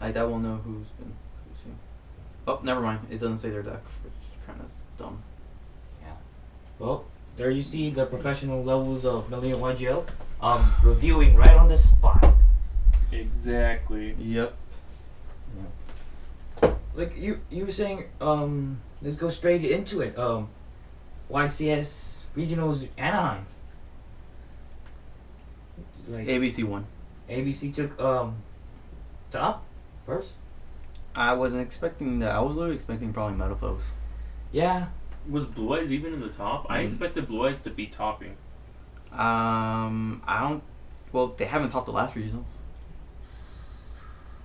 I doubt we'll know who's who. Oh, never mind. It doesn't say their decks, which is kind of dumb. Yeah. Well, there you see the professional levels of Millennial YGO. Reviewing right on the spot. Exactly. Yep. Yeah. Like you were saying, let's go straight into it. YCS Regionals Anaheim. Like ABC won. ABC took top first. I wasn't expecting that. I was literally expecting probably Metaphos. Yeah. Was Blue Eyes even in the top? I expected Blue Eyes to be topping. I don't. Well, they haven't topped the last regionals.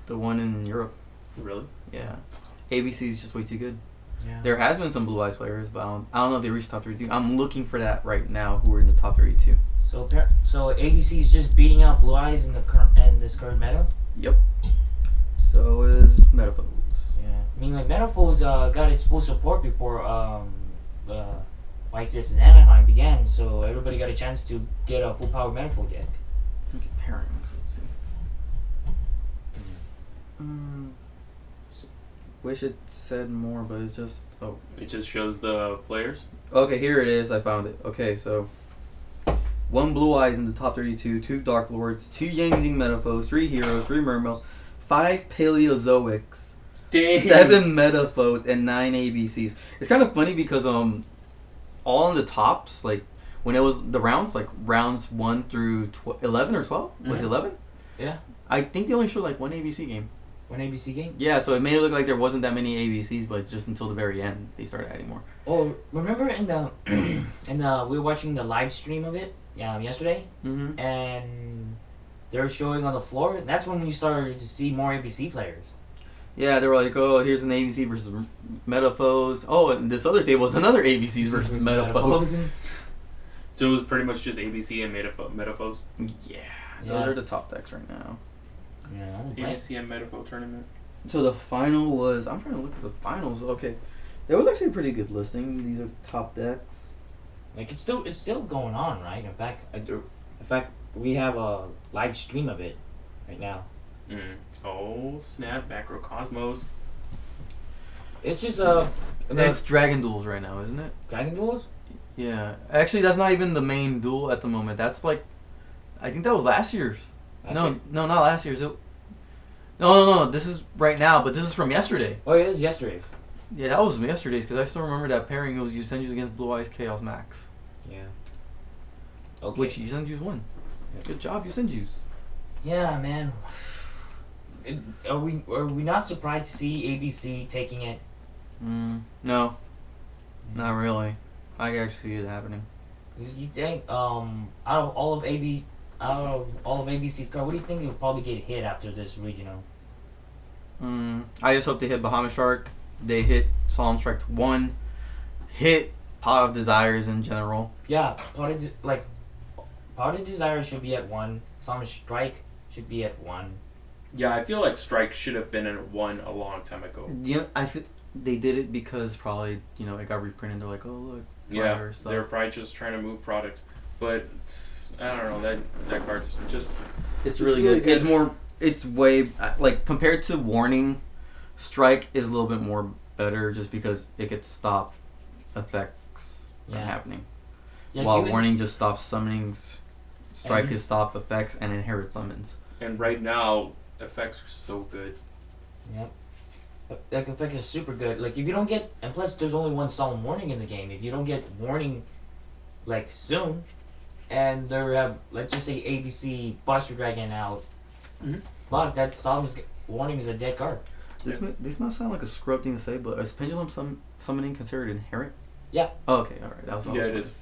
The one in Europe. Really? Yeah. ABC is just way too good. Yeah. There has been some Blue Eyes players, but I don't know if they reached top 32. I'm looking for that right now. Who are in the top 32? So ABC is just beating out Blue Eyes in this current meta. Yep. So is Metaphos. Yeah. I mean, like Metaphors got its full support before the YCS in Anaheim began, so everybody got a chance to get a full power Metaphor deck. Look at pairings. Let's see. Wish it said more, but it's just It just shows the players. Okay, here it is. I found it. Okay, so 1 Blue Eyes in the top 32, 2 Dark Lords, 2 Yangzing Metaphos, 3 Heroes, 3 Mermails, 5 Paleozoics, Dang. 7 Metaphos, and 9 ABCs. It's kind of funny because all on the tops, like when it was the rounds, like rounds 1 through 11 or 12, was it 11? Yeah. I think they only showed like one ABC game. One ABC game? Yeah, so it made it look like there wasn't that many ABCs, but just until the very end they started adding more. Oh, remember in the we were watching the live stream of it yesterday, Mm-hmm. and they were showing on the floor. That's when we started to see more ABC players. Yeah, they were like, oh, here's an ABC versus Metaphos. Oh, and this other table is another ABCs versus Metaphos. So it was pretty much just ABC and Metaphos. Yeah, Yeah. those are the top decks right now. Yeah. ABC and Metapho tournament. So the final was, I'm trying to look at the finals. Okay, there was actually a pretty good listing. These are the top decks. Like it's still going in right? In fact, we have a live stream of it right now. Oh snap! Macrocosmos. It's just It's Dragon Duels right now, isn't it? Dragon Duels. Yeah, actually, that's not even the main duel at the moment. That's like, I think that was last year's. No, not last year's. No. This is right now, but this is from yesterday. Oh, it is yesterday's. Yeah, that was yesterday's because I still remember that pairing. It was Yusenju's against Blue Eyes Chaos Max. Yeah. Okay. Which Yusenju's won. Yeah. Good job, Yusenju's. Yeah, man. Are we not surprised to see ABC taking it? No, not really. I can actually see it happening. You think out of all of ABC's cards, what do you think will probably get hit after this regional? I just hope they hit Bahamut Shark. They hit Solemn Strike 1. Hit Pot of Desires in general. Yeah, Pot of Desire should be at 1. Solemn Strike should be at 1. Yeah, I feel like Strike should have been at 1 a long time ago. Yeah, I feel they did it because probably it got reprinted. They're like, oh look. Yeah, they're probably just trying to move product, but I don't know that card's just. It's really good. It's more. It's way like compared to Warning, Strike is a little bit more better just because it could stop effects from happening. Yeah, while Warning just stops summonings, Strike could stop effects and inherit summons. And right now, effects are so good. Yep. That effect is super good. Like if you don't get, and plus there's only one solemn warning in the game. If you don't get warning, like soon, and there have let's just say ABC Buster Dragon out, but that solemn warning is a dead card. This might sound like a scrub thing to say, but is Pendulum summoning considered inherent? Yeah. Oh, okay, all right. That was what it is.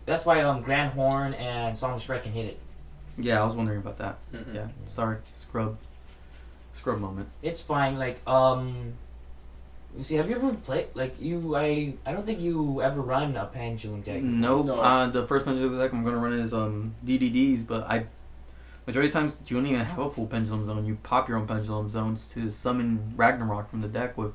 That's why Grand Horn and Solemn Strike can hit it. Yeah, I was wondering about that. Mm-hmm. Yeah, sorry, scrub moment. It's fine. Like you see, have you ever played I don't think you ever run a Pendulum deck. Nope. No. The first Pendulum deck I'm gonna run is DDDs, but majority of times you don't even have a full Pendulum Zone. You pop your own Pendulum Zones to summon Ragnarok from the deck with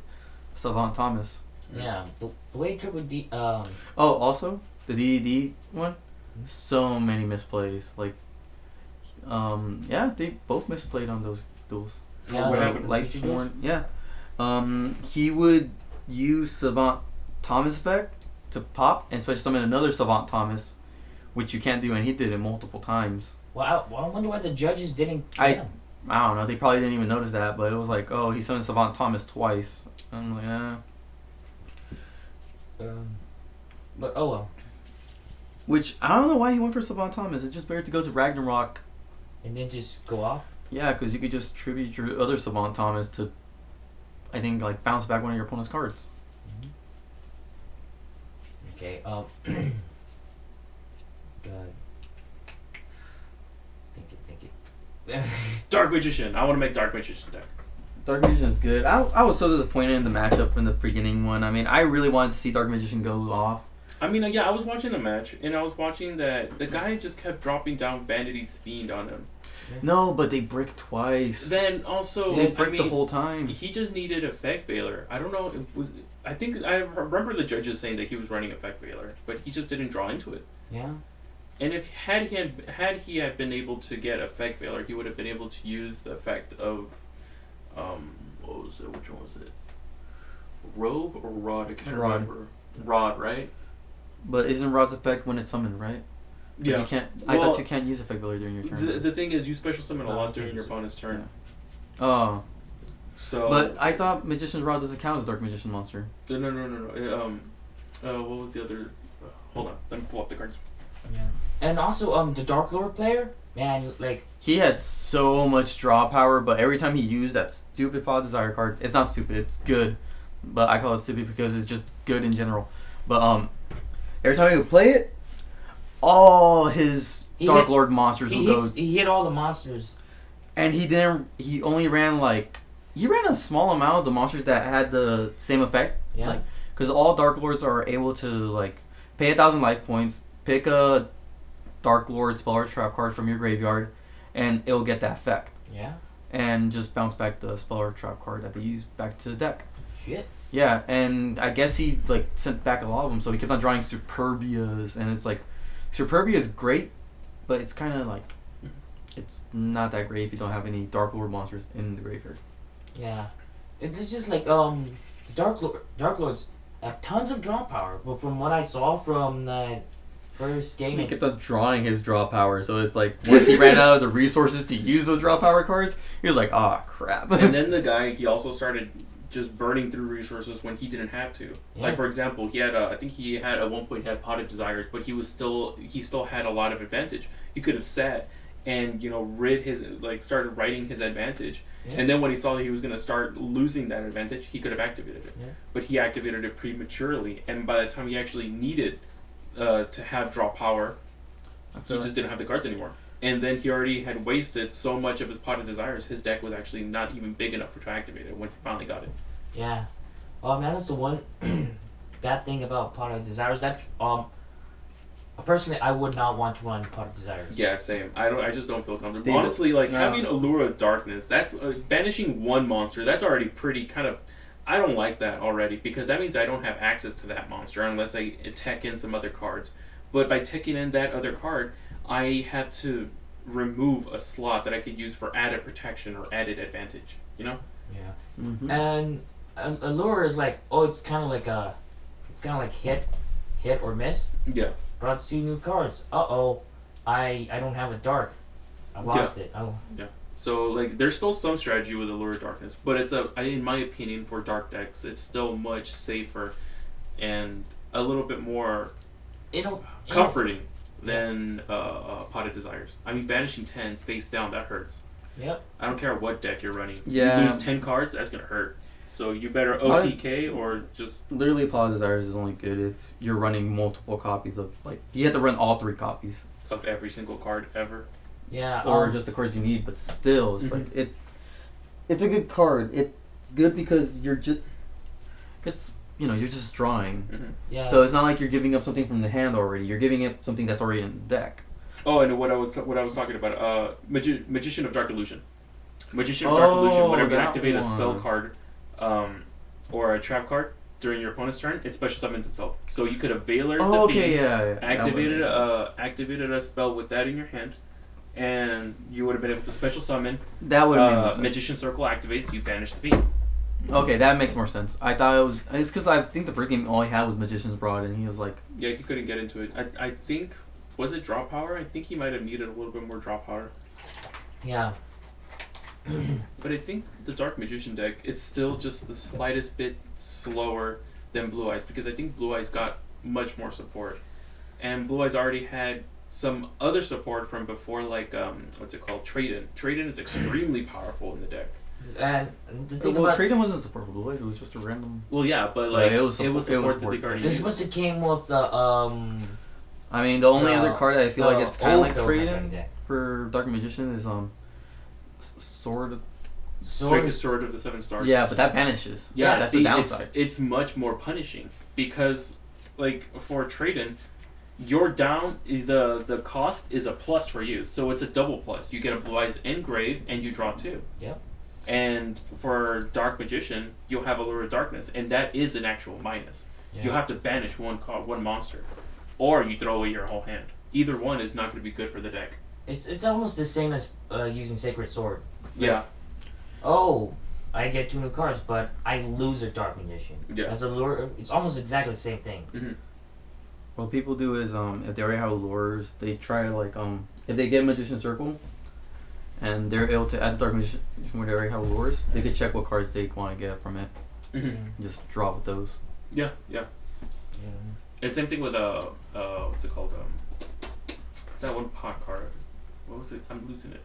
Savant Thomas. Yeah, the way Triple D. Oh, also the DDD one. So many misplays. Like, yeah, they both misplayed on those duels. Yeah, what the happened? light Pikachu's? sworn. Yeah. He would use Savant Thomas effect to pop and special summon another Savant Thomas, which you can't do, and he did it multiple times. Well, I wonder why the judges didn't I get him. I don't know. They probably didn't even notice that, but it was like, oh, he summoned Savant Thomas twice. I'm like, But oh well. Which I don't know why he went for Savant Thomas. It's just better to go to Ragnarok. And then just go off. Yeah, because you could just tribute your other Savant Thomas to, I think, like bounce back one of your opponent's cards. Okay. God. Think it. Dark Magician. I want to make Dark Magician deck. Dark Magician is good. I was so disappointed in the matchup from the beginning one. I mean, I really wanted to see Dark Magician go off. I mean, yeah, I was watching the match, and I was watching that the guy just kept dropping down Vanity's Fiend on him. No, but they bricked twice. Then also, They bricked I mean, the whole time. he just needed Effect Veiler. I don't know. I think I remember the judges saying that he was running Effect Veiler, but he just didn't draw into it. Yeah. And if had he had been able to get Effect Veiler, he would have been able to use the effect of, what was it? Which one was it? Robe or Rod? I can't Rod. remember. Rod, right? But isn't Rod's effect when it's summoned, right? But Yeah. You can't. I thought you can't use Effect Veiler during your turn. The thing is, you special summon a No, lot you during can't your use opponent's turn. Oh. So. But I thought Magician's Rod doesn't count as Dark Magician monster. No. What was the other? Hold on. Let me pull up the cards. Yeah. And also, the Dark Lord player, man, like. He had so much draw power, but every time he used that stupid Pod Desire card, it's not stupid, it's good. But I call it stupid because it's just good in general. But every time he would play it, all his Dark Lord monsters would go. He hit all the monsters. And he only ran he ran a small amount of the monsters that had the same effect. Yeah. Because all Dark Lords are able to pay 1,000 life points, pick a Dark Lord spell or trap card from your graveyard, and it'll get that effect. Yeah. And just bounce back the spell or trap card that they use back to the deck. Shit. Yeah, and I guess he sent back a lot of them, so he kept on drawing Superbias, and it's Superbia is great, but it's kind of it's not that great if you don't have any Dark Lord monsters in the graveyard. Yeah. It's just Dark Lords have tons of draw power, but from what I saw from the first game, He kept on drawing his draw power, so it's once he ran out of the resources to use those draw power cards, he was like, ah, crap. And then the guy, he also started just burning through resources when he didn't have to. Yeah. Like, for example, he had I think he had at one point he had Potted Desires, but he still had a lot of advantage. He could have sat and started writing his advantage. Yeah. And then when he saw that he was going to start losing that advantage, he could have activated it. Yeah. But he activated it prematurely, and by the time he actually needed to have draw power, he just didn't have the cards anymore. And then he already had wasted so much of his Potted Desires, his deck was actually not even big enough to activate it when he finally got it. Yeah. Man, that's the one bad thing about Pot of Desires. That personally, I would not want to run Pot of Desires. Yeah, same. I just don't feel comfortable. Honestly, having Allure of Darkness, that's banishing one monster. That's already pretty kind of. I don't like that already because that means I don't have access to that monster unless I tech in some other cards. But by teching in that other card, I have to remove a slot that I could use for added protection or added advantage. You know? Yeah. Mm-hmm. And Allure is it's kind of hit or miss. Yeah. Brought 2 new cards. I don't have a dark. I lost it. Oh. Yeah. So there's still some strategy with Allure of Darkness, but it's in my opinion, for dark decks, it's still much safer and a little bit more comforting than Potted Desires. I mean, banishing 10 face down, that hurts. Yep. I don't care what deck you're running. Yeah. You lose 10 cards, that's gonna hurt. So you better OTK or just. Literally, Pod Desires is only good if you're running multiple copies of you have to run all 3 copies Of every single card ever. Yeah. or just the cards you need. But still, it's it's a good card. It's good because you're just you're just drawing. Mm-hmm. Yeah. So it's not like you're giving up something from the hand already. You're giving up something that's already in the deck. Oh, and what I was talking about, Magician of Dark Illusion. Magician of Dark Illusion. Whenever you that activate a one. spell card, or a trap card during your opponent's turn, it special summons itself. So you could have Veiler the Fiend, Yeah. activated a spell with that in your hand, and you would have been able to special summon. That would have made Magician Circle activates, you banish the fiend. Okay, that makes more sense. I thought it's because I think the first game all he had was Magician's Rod, and he was like... Yeah, he couldn't get into it. I think, was it draw power? I think he might have needed a little bit more draw power. Yeah. But I think the Dark Magician deck, it's still just the slightest bit slower than Blue Eyes, because I think Blue Eyes got much more support. And Blue Eyes already had some other support from before, like, what's it called? Trade-In. Trade-In is extremely powerful in the deck. And the thing well, about Trade-In wasn't support for Blue Eyes, it was just a random... Well, yeah, but, like, it was support that they already it's used. supposed to came with the, I mean, the only other card that I feel like it's kind of like old Trade-In deck. for Dark Magician is, Sword... Sword of the Seven Stars. Yeah, but that banishes. Yeah, that's see, the downside. it's much more punishing because, like, for Trade-In, your down the cost is a plus for you, so it's a double plus. You get a Blue Eyes Engrave and you draw 2. Yep. And for Dark Magician, you'll have Allure of Darkness, and that is an actual minus. Yeah. You have to banish one monster, or you throw away your whole hand. Either one is not going to be good for the deck. It's almost the same as using Sacred Sword. Yeah. Oh, I get 2 new cards, but I lose a Dark Magician. Yeah. As a lure, it's almost exactly the same thing. Mm-hmm. What people do is, if they already have lures, they try, like, if they get Magician Circle, and they're able to add the Dark Magician when they already have lures, they could check what cards they want to get from it. Mm-hmm. Just draw with those. Yeah. Yeah. And same thing with, what's it called? It's that one pot card. What was it? I'm losing it.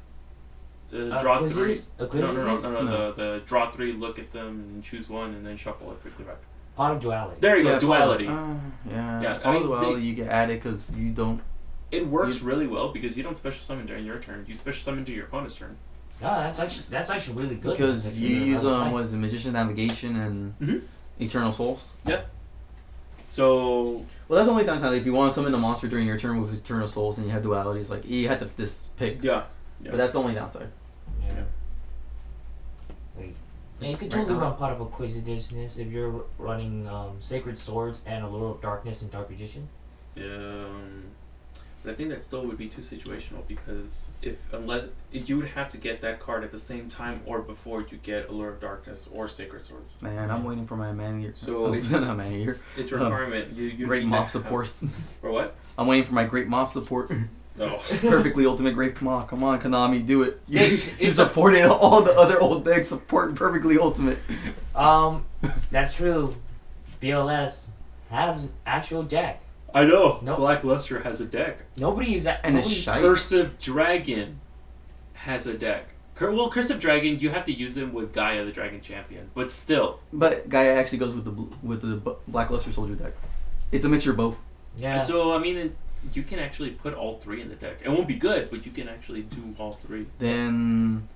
Draw 3. No. The draw 3, look at them, and choose one, and then shuffle it quickly back. Pot of Duality. There you go, Yeah, Duality. Yeah. I mean, Duality you get added because you don't... It works really well because you don't special summon during your turn. You special summon to your opponent's turn. No, that's actually really good. Because you use, was it Magician Navigation and Eternal Souls? Yeah. So... Well, that's the only time if you want to summon a monster during your turn with Eternal Souls and you have Duality, it's like, you have to just pick. Yeah. But that's the only downside. Yeah. Wait. Yeah, you could totally run Pot of Acquisitiveness if you're running Sacred Swords and Allure of Darkness and Dark Magician. But I think that still would be too situational because unless you would have to get that card at the same time or before you get Allure of Darkness or Sacred Swords. Man, I'm waiting for my Maneater. So it's not Maneater. It's a requirement. You Great need Mob to support. For what? I'm waiting for my Great Mob support. No. Perfectly Ultimate Great Mob. Come on, Konami, do it. You supported all the other old decks. Support Perfectly Ultimate. That's true. BLS has an actual deck. I know. Nope. Black Luster has a deck. Nobody is that. And nobody, it's shite. Cursive Dragon has a deck. Well, Cursive Dragon, you have to use him with Gaia, the Dragon Champion, but still. But Gaia actually goes with the Black Luster Soldier deck. It's a mixture of both. Yeah. So I mean, you can actually put all 3 in the deck. It won't be good, but you can actually do all 3. Then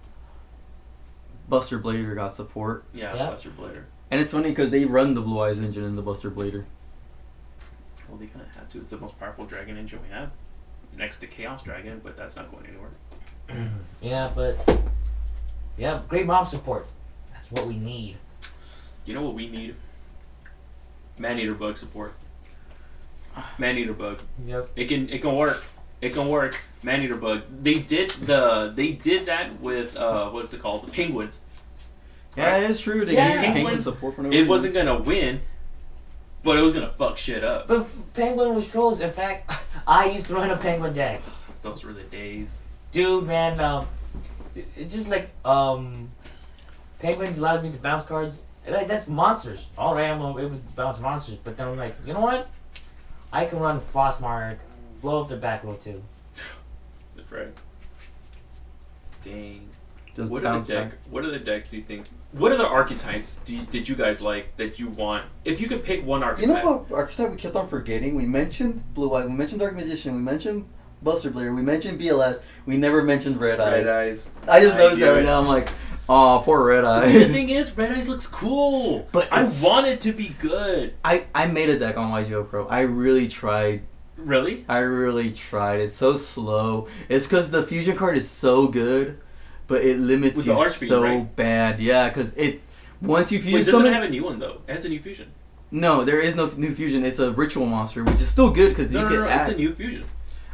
Buster Blader got support. Yeah, Yeah. Buster Blader. And it's funny because they run the Blue Eyes engine in the Buster Blader. Well, they kind of have to. It's the most powerful dragon engine we have, next to Chaos Dragon, but that's not going anywhere. Yeah, great mob support. That's what we need. You know what we need? Maneater Bug support. Maneater Bug. Yep. It can work. It can work. Maneater Bug. They did that with what's it called? The Penguins. Yeah, it's true. They Yeah. gave Penguin support for no It reason. wasn't gonna win, but it was gonna fuck shit up. But Penguin was trolls. In fact, I used to run a Penguin deck. Those were the days. Dude, man, it's just like, Penguins allowed me to bounce cards. Like, that's monsters. Alright, I'm able to bounce monsters, but then I'm like, you know what? I can run Frostmark, blow up their back row too. That's right. Dang. Just What bounce are the deck? back. What are the decks do you think? What are the archetypes did you guys like that you want? If you could pick one You archetype. know what archetype we kept on forgetting? We mentioned Blue Eye, we mentioned Dark Magician, we mentioned Buster Blader, we mentioned BLS, we never mentioned Red Eyes. Red Eyes. I just noticed that get right it. now. I'm like, oh, poor Red See, the Eyes. thing is, Red Eyes looks cool, But I it's- want it to be good. I made a deck on YGO Pro. I really tried. Really? It's so slow. It's because the fusion card is so good, but it limits With you the Archfiend, so right? bad. Yeah, because once you fuse Wait, doesn't something. it have a new one though? It has a new fusion. No, there is no new fusion. It's a ritual monster, which is still good because you can add. It's a new fusion.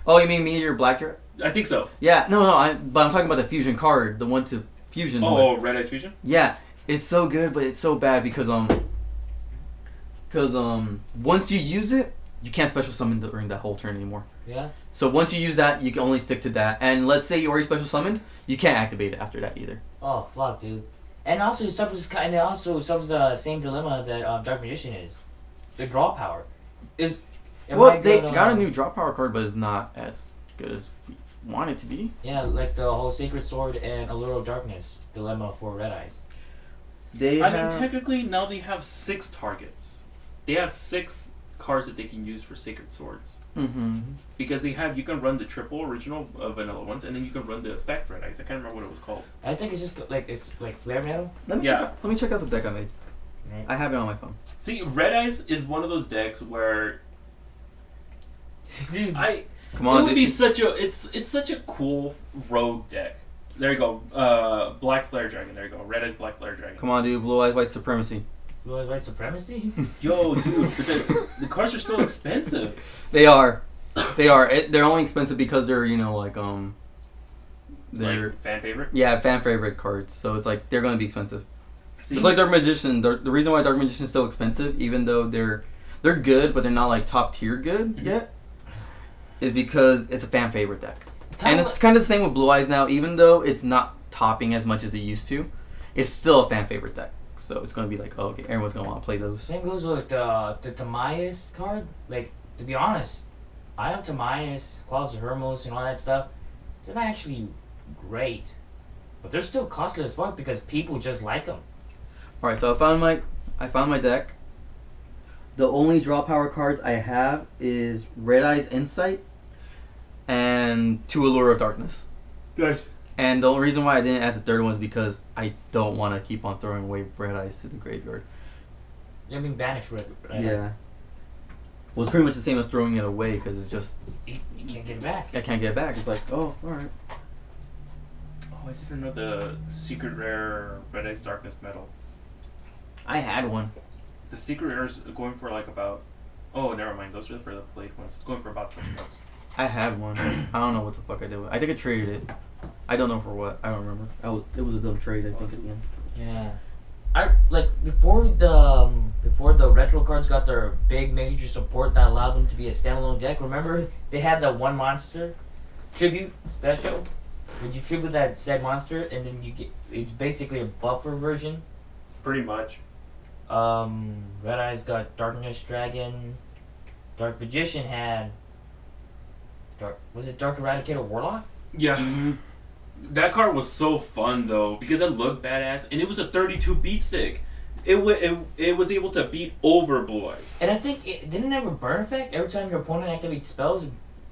Oh, you mean Meteor Black Dragon? I think so. Yeah, no, but I'm talking about the fusion card, the one to fusion. Oh, Red Eyes Fusion? Yeah, it's so good, but it's so bad because once you use it, you can't special summon during that whole turn anymore. Yeah. So once you use that, you can only stick to that. And let's say you already special summoned, you can't activate it after that either. Oh fuck, dude. And also it suffers the same dilemma that Dark Magician is. The draw power is. Well, they got a new draw power card, but it's not as good as we want it to be. Yeah, like the whole Sacred Sword and Allure of Darkness dilemma for Red Eyes. I mean, technically, now they have 6 targets. They have 6 cards that they can use for Sacred Swords. Mm-hmm. Because you can run the triple original vanilla ones, and then you can run the effect Red Eyes. I can't remember what it was called. I think it's just like Flare Metal. Let me check out the deck I made. Right. I have it on my phone. See, Red Eyes is one of those decks where Dude, come on, it would be such a it's such a cool rogue deck. There you go, Black Flare Dragon. There you go, Red Eyes Black Flare Dragon. Come on, dude, Blue Eyes White Supremacy. Blue Eyes White Supremacy. Yo, dude, but the cards are still expensive. They are. They're only expensive because they're they're like fan favorite. Yeah, fan favorite cards. So it's like they're gonna be expensive. See, Just like Dark Magician. The reason why Dark Magician is so expensive, even though they're good, but they're not like top tier good yet, is because it's a fan favorite deck. And it's kind of the same with Blue Eyes now. Even though it's not topping as much as it used to, it's still a fan favorite deck. So it's gonna be like, oh, okay, everyone's gonna want to play those. Same goes with the Timaeus card. Like, to be honest, I have Timaeus, Claws of Hermos, and all that stuff. They're not actually great, but they're still costly as fuck because people just like them. All right, so I found my deck. The only draw power cards I have is Red Eyes Insight and 2 Allure of Darkness. Nice. And the only reason why I didn't add the third one is because I don't want to keep on throwing away Red Eyes to the graveyard. I mean, banish Red. Yeah. Well, it's pretty much the same as throwing it away because it's just You can't get it back. I can't get it back. It's like, oh, all right. Oh, I didn't know the secret rare Red Eyes Darkness medal. I had one. The secret rare is going for like about. Oh, never mind. Those are for the played ones. It's going for about $7. I had one. I don't know what the fuck I did with it. I think I traded it. I don't know for what. I don't remember. It was a dumb trade, I think, at the end. Yeah. I like before the retro cards got their big major support that allowed them to be a standalone deck. Remember they had that one monster tribute special where you tribute that said monster and then you get it's basically a buffer version. Pretty much. Red Eyes got Darkness Dragon. Dark Magician had was it Dark Eradicator Warlock? Yeah. Mm-hmm. That card was so fun though because it looked badass and it was a 32 beat stick. It was able to beat over Blue Eyes. And I think it didn't have a burn effect. Every time your opponent activates spells,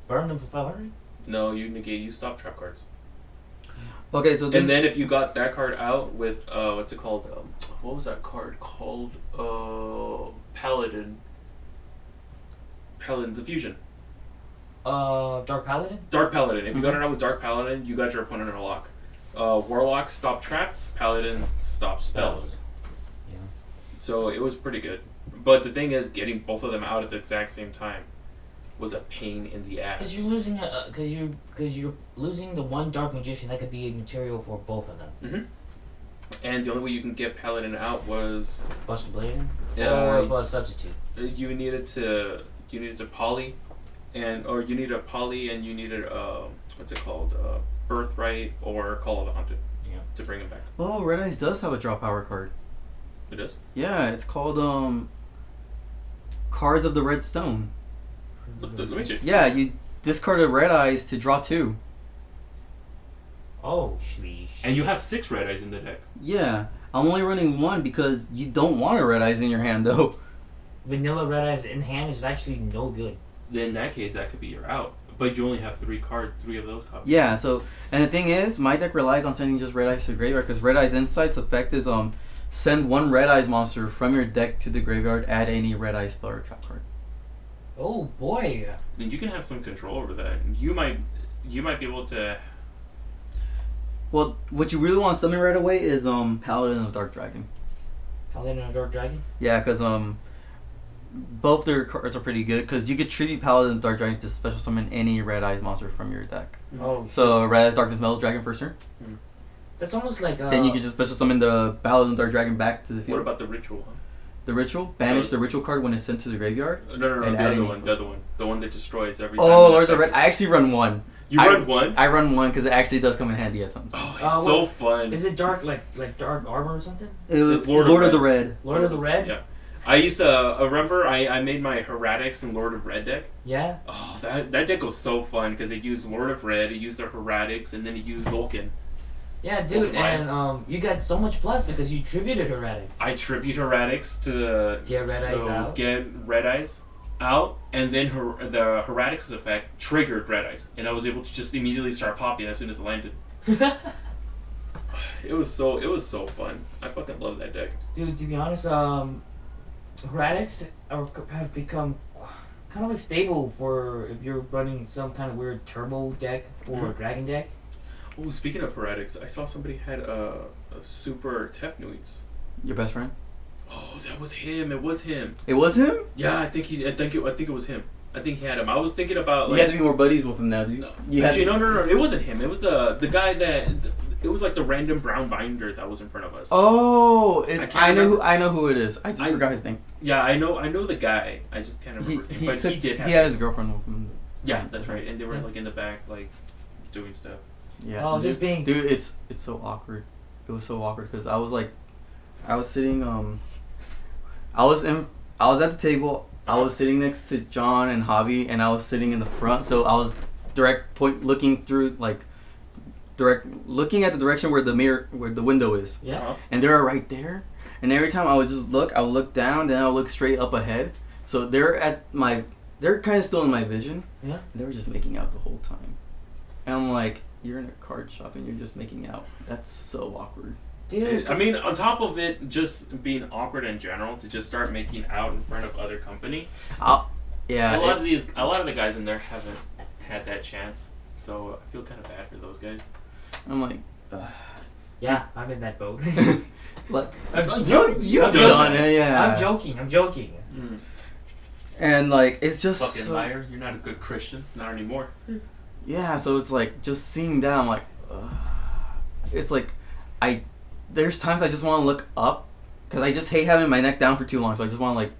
burn them for 500. No, you stop trap cards. Okay, so and then if you got that card out with what's it called? What was that card called? Paladin. Paladin Diffusion. Dark Paladin? Dark Paladin. If you got it out with Dark Paladin, you got your opponent in a lock. Warlock stop traps, Paladin stop spells. Yeah. So it was pretty good. But the thing is, getting both of them out at the exact same time was a pain in the ass. Because you're losing you're losing the one Dark Magician that could be material for both of them. Mm-hmm. And the only way you can get Paladin out was Buster Blader or a substitute. You needed to poly, or you needed a poly, and you needed what's it called, Birthright or Call of the Haunted. Yeah. To bring him back. Oh, Red Eyes does have a draw power card. It does. Yeah, it's called Cards of the Red Stone. Let me check. Yeah, you discard a Red Eyes to draw 2. Oh, sheesh. And you have 6 Red Eyes in the deck. Yeah, I'm only running 1 because you don't want a Red Eyes in your hand though. Vanilla Red Eyes in hand is actually no good. Then in that case, that could be your out. But you only have 3 of those copies. Yeah, so and the thing is, my deck relies on sending just Red Eyes to the graveyard because Red Eyes Insight's effect is send 1 Red Eyes monster from your deck to the graveyard. Add any Red Eyes spell or trap card. Oh boy. And you can have some control over that. You might be able to. Well, what you really want to summon right away is Paladin of Dark Dragon. Paladin of Dark Dragon? Yeah, because both their cards are pretty good because you could Tribute Paladin Dark Dragon to special summon any Red Eyes monster from your deck. Oh. So Red Eyes Darkness Metal Dragon first turn. That's almost like. Then you can just special summon the Paladin Dark Dragon back to the field. What about the ritual? Huh? The ritual? Banish the ritual card when it's sent to the graveyard. No, the other one. The one that destroys every time. Oh, Lords of Red. I actually run one. You run one? I run one because it actually does come in handy at times. Oh, it's so fun. Is it dark, like dark armor or something? Lord of the Red. Lord of the Red? Yeah. I used to, remember I made my Heretics and Lord of Red deck? Yeah. Oh, that deck was so fun because it used Lord of Red, it used the Heretics, and then it used Zulkin. Yeah, dude, and you got so much plus because you tributed Heretics. I tribute Heretics to get Red Eyes out. Get Red Eyes out, and then the Heretics effect triggered Red Eyes, and I was able to just immediately start popping as soon as it landed. It was so fun. I fucking love that deck. Dude, to be honest, Heretics have become kind of a staple for if you're running some kind of weird turbo deck or dragon deck. Oh, speaking of Heretics, I saw somebody had a super Tefnuits. Your best friend? Oh, that was him. It was him. It was him? Yeah, I think it was him. I think he had him. I was thinking about like. You had to be more buddies with him now, dude. No, it wasn't him. It was the guy that. It was like the random brown binder that was in front of us. Oh, I know who it is. I just forgot his name. Yeah, I know the guy. I just can't remember. He had his girlfriend with him. Yeah, that's right. And they were like in the back, like doing stuff. Yeah. Oh, just being. Dude, it's so awkward. It was so awkward because I was sitting. I was at the table. I was sitting next to John and Javi, and I was sitting in the front. So I was looking at the direction where the window is. Yeah. Uh-huh. And they were right there. And every time I would just look, I would look down, then I would look straight up ahead. So they're kind of still in my vision. Yeah. And they were just making out the whole time. And I'm like, you're in a card shop and you're just making out. That's so awkward. Dude. I mean, on top of it just being awkward in general, to just start making out in front of other company. Yeah. A lot of the guys in there haven't had that chance. So I feel kind of bad for those guys. I'm like, yeah, I'm in that boat. Like, you've done it, yeah. I'm joking. Mm. And like, it's just fucking liar. You're not a good Christian, not anymore. Yeah, so it's like just seeing that, I'm like, it's like, there's times I just want to look up because I just hate having my neck down for too long. So I just want to like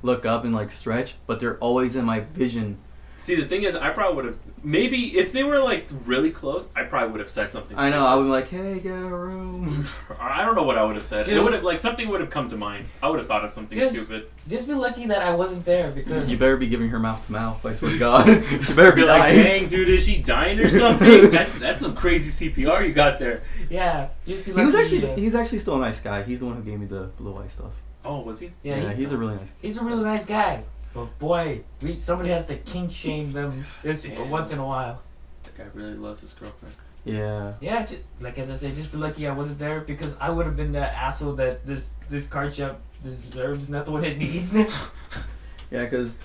look up and like stretch, but they're always in my vision. See, the thing is, I probably would have, maybe if they were like really close, I probably would have said something. I know, I would be like, hey, get a room. I don't know what I would have said. Dude. It would have, like, something would have come to mind. I would have thought of something stupid. Just be lucky that I wasn't there because. You better be giving her mouth to mouth, I swear to God. She better be like, dying. dang, dude, is she dying or something? That's some crazy CPR you got there. Yeah, just be lucky. He's actually still a nice guy. He's the one who gave me the blue eye stuff. Oh, was he? Yeah, he's a really nice guy. He's a really nice guy. But boy, somebody has to kink shame them once in a while. That guy really loves his girlfriend. Yeah. Yeah, like as I said, just be lucky I wasn't there because I would have been that asshole that this card shop deserves, not what it needs. Yeah, because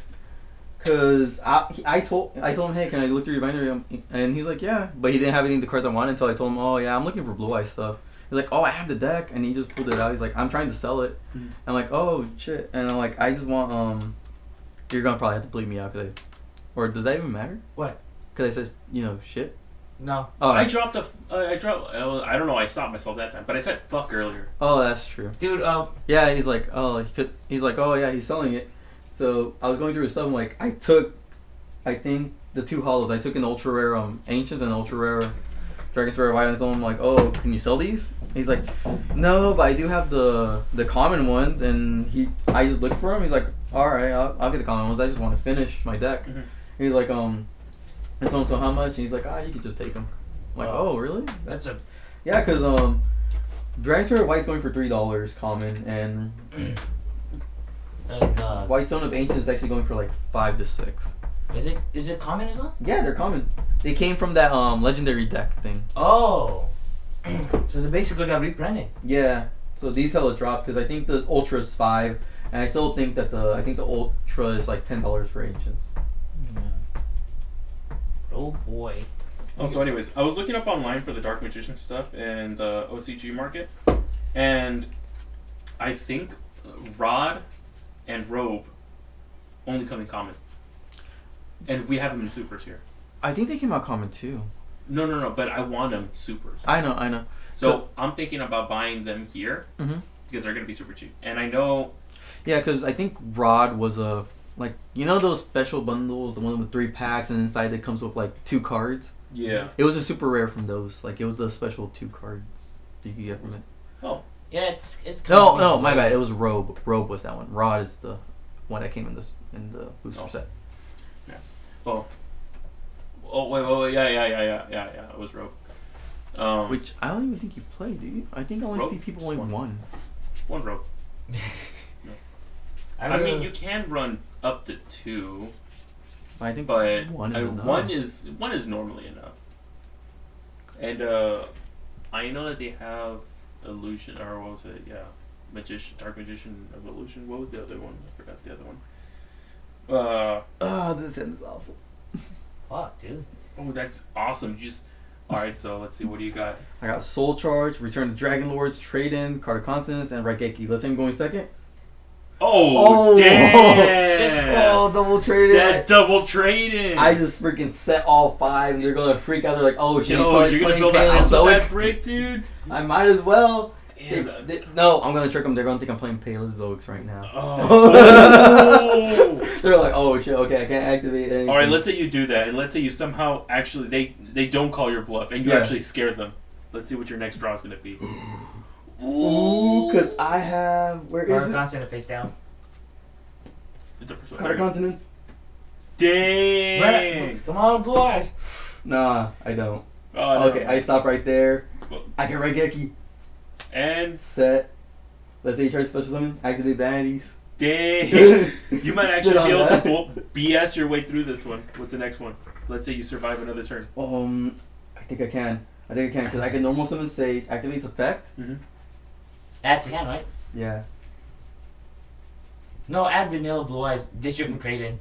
I told him, hey, can I look through your binder? And he's like, yeah, but he didn't have any of the cards I wanted until I told him, oh yeah, I'm looking for blue eye stuff. He's like, oh, I have the deck, and he just pulled it out. He's like, I'm trying to sell it. Mm-hmm. I'm like, oh shit, and I'm like, I just want You're gonna probably have to bleep me out or does that even matter? What? Because I said, shit. No. Oh. I dropped. I don't know. I stopped myself that time, but I said fuck earlier. Oh, that's true. Dude. Yeah, he's like, he's like, oh yeah, he's selling it. So I was going through his stuff. I'm like, I think the two hollows. I took an ultra rare Ancients and ultra rare Dragon Spirit White, and told him like, oh, can you sell these? He's like, no, but I do have the common ones, and I just looked for him. He's like, all right, I'll get the common ones. I just want to finish my deck. Mm-hmm. He's like, and so how much? And he's like, you could just take them. I'm like, oh, really? Yeah, because Dragon Spirit White's going for $3 common, and White Stone of Ancients is actually going for like 5 to 6. Is it common as well? Yeah, they're common. They came from that legendary deck thing. Oh. So they basically got reprinted. Yeah. So these hella dropped because I think the Ultra is 5, and I still think that the Ultra is like $10 for Ancients. Yeah. Oh boy. Oh, so anyways, I was looking up online for the Dark Magician stuff in the OCG market, and I think Rod and Robe only come in common. And we have them in supers here. I think they came out common too. No. But I want them supers. I know. So I'm thinking about buying them here because they're gonna be super cheap. And I know. Yeah, because I think Rod was a those special bundles, the one with 3 packs, and inside it comes with like 2 cards. Yeah. It was a super rare from those. Like it was the special 2 cards you could get from it. Oh. Yeah, it's. No, my bad. It was Robe. Robe was that one. Rod is the one that came in the booster set. Yeah. Oh, wait. Yeah. It was Rogue. Which I don't even think you play, do you? I think I only Rogue? see people only one. One Rogue. No. I mean, you can run up to 2. I think but one is enough. One is normally enough. And I know that they have Illusion, or what was it? Yeah, Magician, Dark Magician of Illusion. What was the other one? I forgot the other one. This ends awful. Fuck, dude. Oh, that's awesome. All right. So let's see. What do you got? I got Soul Charge, Return of Dragon Lords, Trade In, Card of Consonance, and Raigeki. Let's say I'm going second. Oh, damn! Double trade in. That double trade in. I just freaking set all 5, and you're gonna freak out. They're like, "Oh shit, he's Yo, probably you're gonna playing build a house with Paleozoic." that brick, dude. I might as well. Damn. No, I'm gonna trick them. They're gonna think I'm playing Paleozoics right now. Oh. They're like, "Oh shit, okay, I can't activate anything." All right, let's say you do that, and let's say you somehow actually they don't call your bluff, and you actually scare them. Let's see what your next draw is gonna be. Ooh, because I have Card of Consonant face down. It's a first Card of Consonance. Dang! Come on, Blue Eyes. Nah, I don't. Oh, no. Okay, I stop right there. Well, I get Raigeki. and Set. Let's say you try to special summon. Activate baddies. dang! You might actually Sit on be able that. to BS your way through this one. What's the next one? Let's say you survive another turn. I think I can because I can normal summon Sage. Activates effect. Add to hand, right? Yeah. No, add Vanilla Blue Eyes. Ditch it from Trade-In.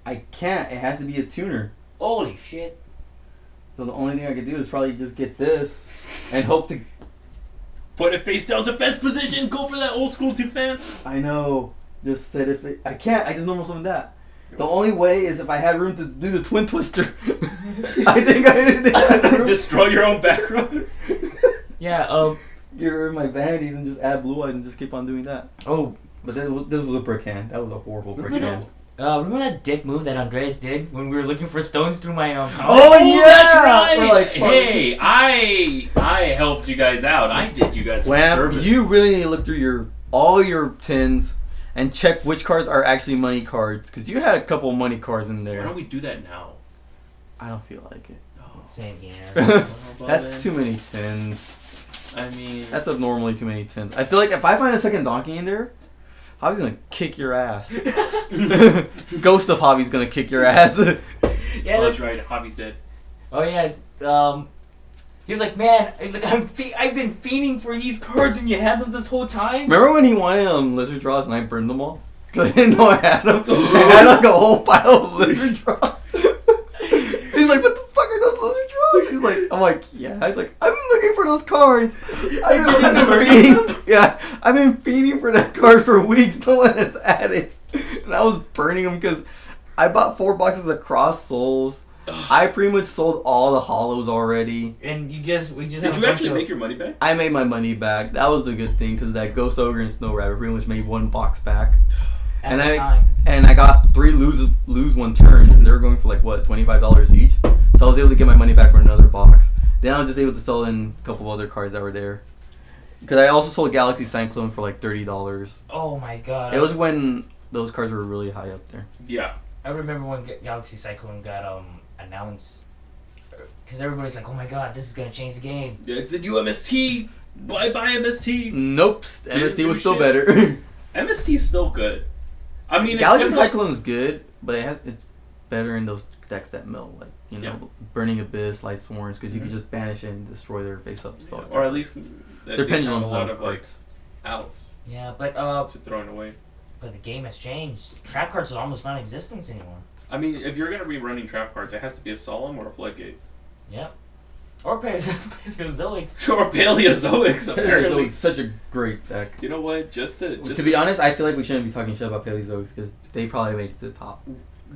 I can't. It has to be a tuner. Holy shit. So the only thing I can do is probably just get this and hope to. Put it face down defense position. Go for that old school defense. I know. Just set it. I can't. I just normal summon that. The only way is if I had room to do the Twin Twister. I think I did. Destroy your own background. Yeah, Get rid of my vanities and just add Blue Eyes and just keep on doing that. Oh. But this was a brick hand. That was a horrible brick hand. Remember that dick move that Andreas did when we were looking for stones through my comic? Oh yeah! That's right! We're like, hey, I helped you guys out. I did you guys a Wham, service. you really need to look through all your tins and check which cards are actually money cards, because you had a couple money cards in Why there. don't we do that now? I don't feel like it. Same here. That's too many tins. I mean, That's abnormally too many tins. I feel like if I find a second donkey in there, Javi's gonna kick your ass. Ghost of Javi's gonna kick your ass. Yeah, that's right. Hobby's dead. Oh yeah. He was like, man, I've been fiending for these cards, and you had them this whole time. Remember when he wanted lizard draws and I burned them all? Because I didn't know I had them. I had like a whole pile of lizard draws. He's like, what the fuck are those lizard draws? He's like, I'm like, yeah. He's like, I've been looking for those cards. I've been fiending. Yeah, I've been fiending for that card for weeks. No one has had it. And I was burning them because I bought 4 boxes of Cross Souls. I pretty much sold all the hollows already. And you guess we just Did you actually make your money back? I made my money back. That was the good thing because that Ghost Ogre and Snow Rabbit pretty much made 1 box back. at the time. And I got 3 lose 1 turns, and they were going for like what, $25 each. So I was able to get my money back for another box. Then I was just able to sell in a couple of other cards that were there. Because I also sold Galaxy Cyclone for like $30. Oh my god. It was when those cards were really high up there. Yeah. I remember when Galaxy Cyclone got announced. Because everybody's like, oh my god, this is going to change the game. Yeah, it's the new MST. Bye bye MST. Nope. MST was still better. MST is still good. I mean, Galaxy Cyclone is good, but it's better in those decks that mill, like Burning Abyss, Light Sworns, because you can just banish and destroy their face-up spell. Or at least their pendulum a lot of like cards. outs. Yeah, but to throwing away. But the game has changed. Trap cards are almost non-existent anymore. I mean, if you're gonna be running trap cards, it has to be a Solemn or a Floodgate. Yep. Or Paleozoics. Or Paleozoics, apparently. Paleozoics, such a great fact. You know what? Just to be honest, I feel like we shouldn't be talking shit about Paleozoics because they probably made it to the top.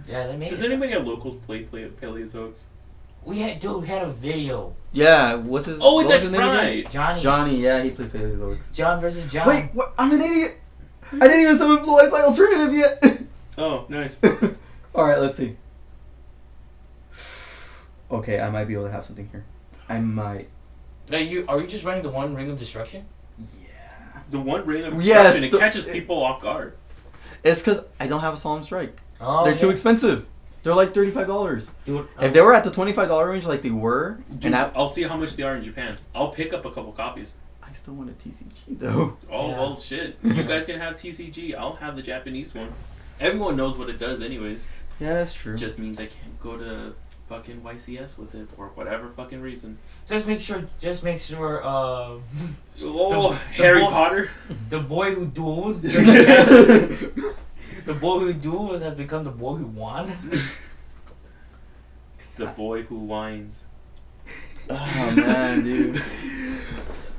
Yeah, they made Does it. anybody at locals play Paleozoics? We had a video. Yeah, what's his? Oh, what that's was his name again? right. Johnny, yeah, he played Paleozoics. John versus John. Wait, what? I'm an idiot. I didn't even summon Blue Eyes White Alternative yet. Oh, nice. All right, let's see. Okay, I might be able to have something here. I might. Are you just running the one Ring of Destruction? Yeah. The one ring of Yes, destruction, it catches people off guard. It's because I don't have a Solemn Strike. Oh, They're too expensive. They're like $35. Dude, If they were at the $25 range like they were, Dude, I'll see how much they are in Japan. I'll pick up a couple copies. I still want a TCG though. Oh, Yeah. well, shit. You guys can have TCG. I'll have the Japanese one. Everyone knows what it does anyways. Yeah, that's true. It just means I can't go to fucking YCS with it for whatever fucking reason. just make sure. Oh, the Harry boy- Potter? The boy who duels. The boy who duels has become the boy who won. The boy who whines. Oh man, dude.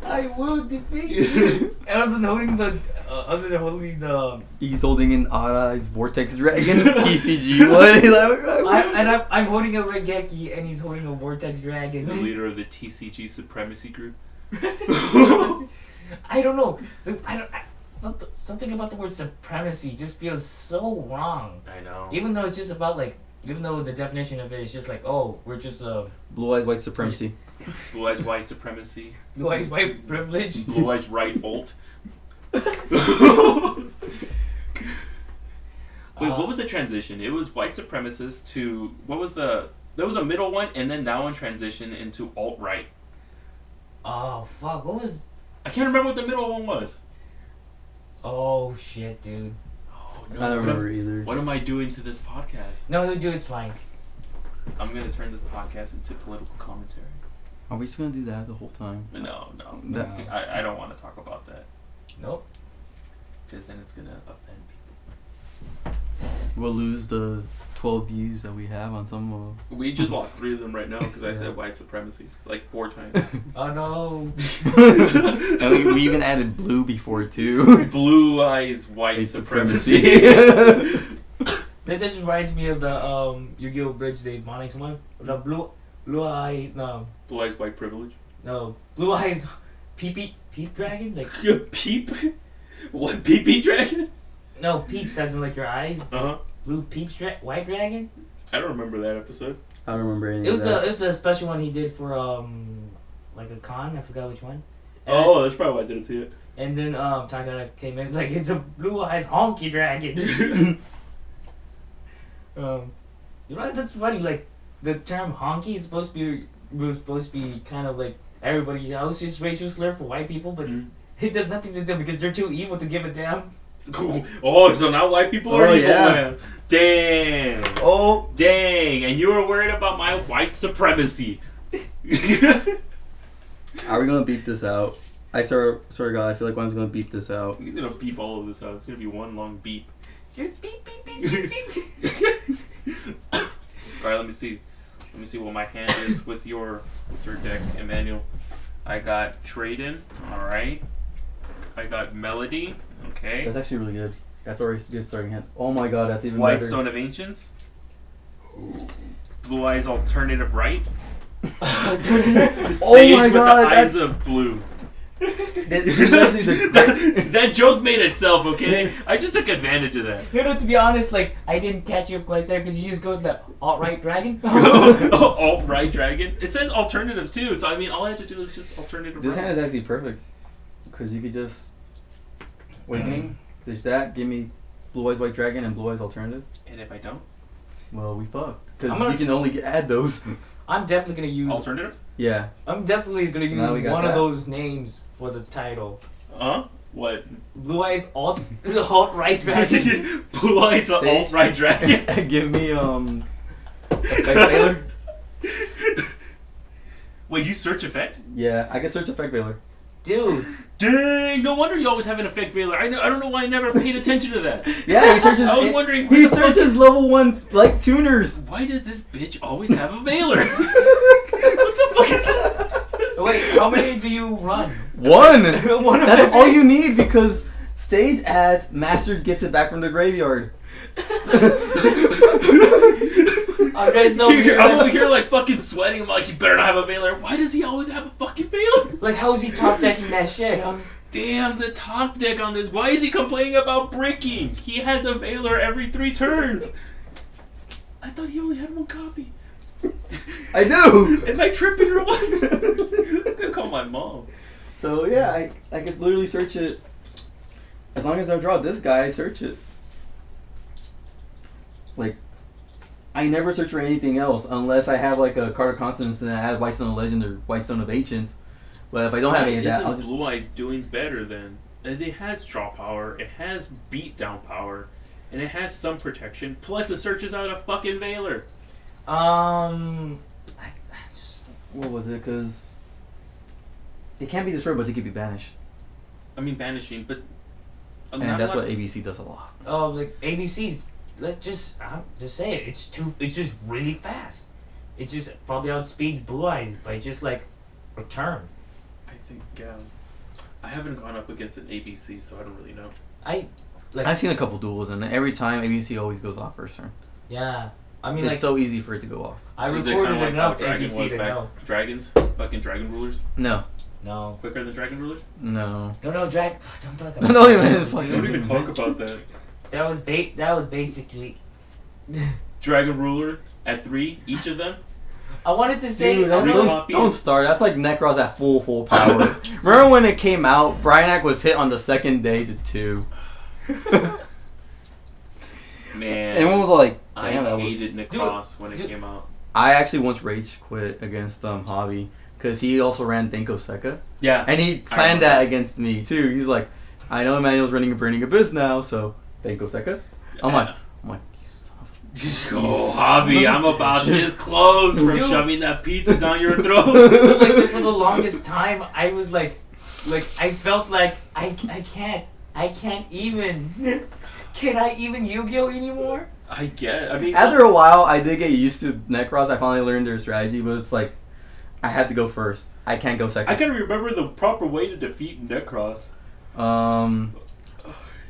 I will defeat you. Other than holding the. He's holding an Odd Eyes Vortex Dragon TCG one. He's like, I'm holding a Regeki and he's holding a Vortex Dragon. The leader of the TCG Supremacy Group. I don't know. Something about the word supremacy just feels so wrong. I know. Even though it's just about even though the definition of it is just like, oh, we're just Blue Eyes White Supremacy. Blue Eyes White Supremacy. Blue Eyes White privilege. Blue Eyes Right Bolt. Wait, what was the transition? It was white supremacists to what was there was a middle one, and then that one transitioned into alt right. Oh fuck! What was? I can't remember what the middle one was. Oh shit, dude. Oh I don't remember either. What am I doing to this podcast? No, dude, it's fine. I'm gonna turn this podcast into political commentary. Are we just gonna do that the whole time? No. No. I don't want to talk about that Nope. because then it's gonna offend people. We'll lose the 12 views that we have on some. We just lost 3 of them right now because I said white supremacy like 4 times. Oh no. And we even added blue before too. Blue Eyes White Supremacy. That just reminds me of the Yu-Gi-Oh! Bridge the Monix one. The blue eyes Blue Eyes White Privilege. blue eyes peep dragon like Peep? What, Pee Dragon? no peeps as in like your eyes. Uh-huh. Blue peeps white dragon. I don't remember that episode. I don't remember any It of was that. a special one he did for like a con. I forgot which one. Oh, that's probably why I didn't see it. And then Takara came in. It's like it's a blue eyes honky dragon. You know that's funny. Like the term honky is supposed to be kind of like everybody else's racial slur for white people, but it does nothing to them because they're too evil to give a damn. Cool. Oh, so now white people are evil, man. Damn. Oh, dang. And you were worried about my white supremacy. Are we gonna beep this out? Sorry God, I feel like one's gonna beep this out. He's gonna beep all of this out. It's gonna be one long beep. just beep beep beep beep beep. Alright, let me see what my hand is with your deck, Emmanuel. I got Trade-In, alright. I got Melody, okay. That's actually really good. That's already a good starting hand. Oh my God, that's even White better. Stone of Ancients. Blue Eyes Alternative Right. Oh Sage my with God, the eyes of blue. That joke made itself, okay? I just took advantage of that. You know, to be honest, like I didn't catch you quite there because you just go to the alt-right dragon. Alt-right dragon? It says alternative too, so I mean all I have to do is just alternative This right. hand is actually perfect. Because you could just... Awakening, there's that, give me Blue Eyes White Dragon and Blue Eyes Alternative. And if I don't? Well, we fucked. Because I'm gonna- you can only add those. I'm definitely gonna use. Alternative? Yeah. I'm definitely gonna So now we use got one of that. those names for the title. Huh? What? Blue Eyes alt-right dragon. Blue Eyes the Sage? alt-right dragon. Give me, Effect Veiler. Wait, you search effect? Yeah, I can search Effect Veiler. Dude, Dang, no wonder you always have an effect veiler. I don't know why I never paid attention to that. Yeah, he searches... I was wondering... He searches level 1, like, tuners. Why does this bitch always have a veiler? What the fuck is that? Wait, how many do you run? One. One of That's every- all you need because Sage adds Master gets it back from the graveyard. Okay, so I'm over here like fucking sweating. I'm like, you better not have a Veiler. Why does he always have a fucking Veiler? like, how is he top decking that shit? Huh? Damn, the top deck on this. Why is he complaining about bricking? He has a Veiler every 3 turns. I thought he only had 1 copy. I do. Am I tripping or what? I'm gonna call my mom. So yeah, I could literally search it. As long as I draw this guy, I search it. Like, I never search for anything else unless I have like a card of consonants and I add Whitestone of Legend or Whitestone of Ancients. But if I don't have any of that, I'll Isn't just... Blue Eyes doing better then? It has draw power, it has beat down power, and it has some protection. Plus, it searches out a fucking Veiler. I just, What was it? Because they can't be destroyed, but they can be banished. I mean, banishing, but And that's what ABC does a lot. like ABC's. Let's just say it. It's just really fast. It just probably outspeeds Blue Eyes by just like a turn. I think I haven't gone up against an ABC, so I don't really know. I've seen a couple duels, and every time ABC always goes off first turn. Yeah. I mean, It's like, so easy for it to go off. I Is it recorded kinda like how enough Dragon ABC was to back? know. Dragons? Fucking Dragon Rulers? No. No. Quicker than Dragon Rulers? No. No, don't talk about Don't that. even Dude, fucking- Don't even talk about that. That was basically. Dragon Ruler at 3, each of them? I wanted to say. Dude, I really, don't start. That's like Necros at full power. Remember when it came out? Bryanak was hit on the second day to 2. Man. Everyone was like, I damn, that was... hated Necros when it Dude. came out. I actually once rage quit against Javi because he also ran Denko Seka. Yeah. And he planned that against me too. He's like, I know Emmanuel's running a Burning Abyss now, so Denko Seka. I'm like, you son of a... Oh, Javi, I'm about this close from Dude. shoving that pizza down your throat. like for the longest time, I was like I felt like I can't even. Can I even Yu-Gi-Oh anymore? I get. I mean, After a while, I did get used to Necros. I finally learned their strategy, but it's like, I had to go first. I can't go second. I can remember the proper way to defeat Necros.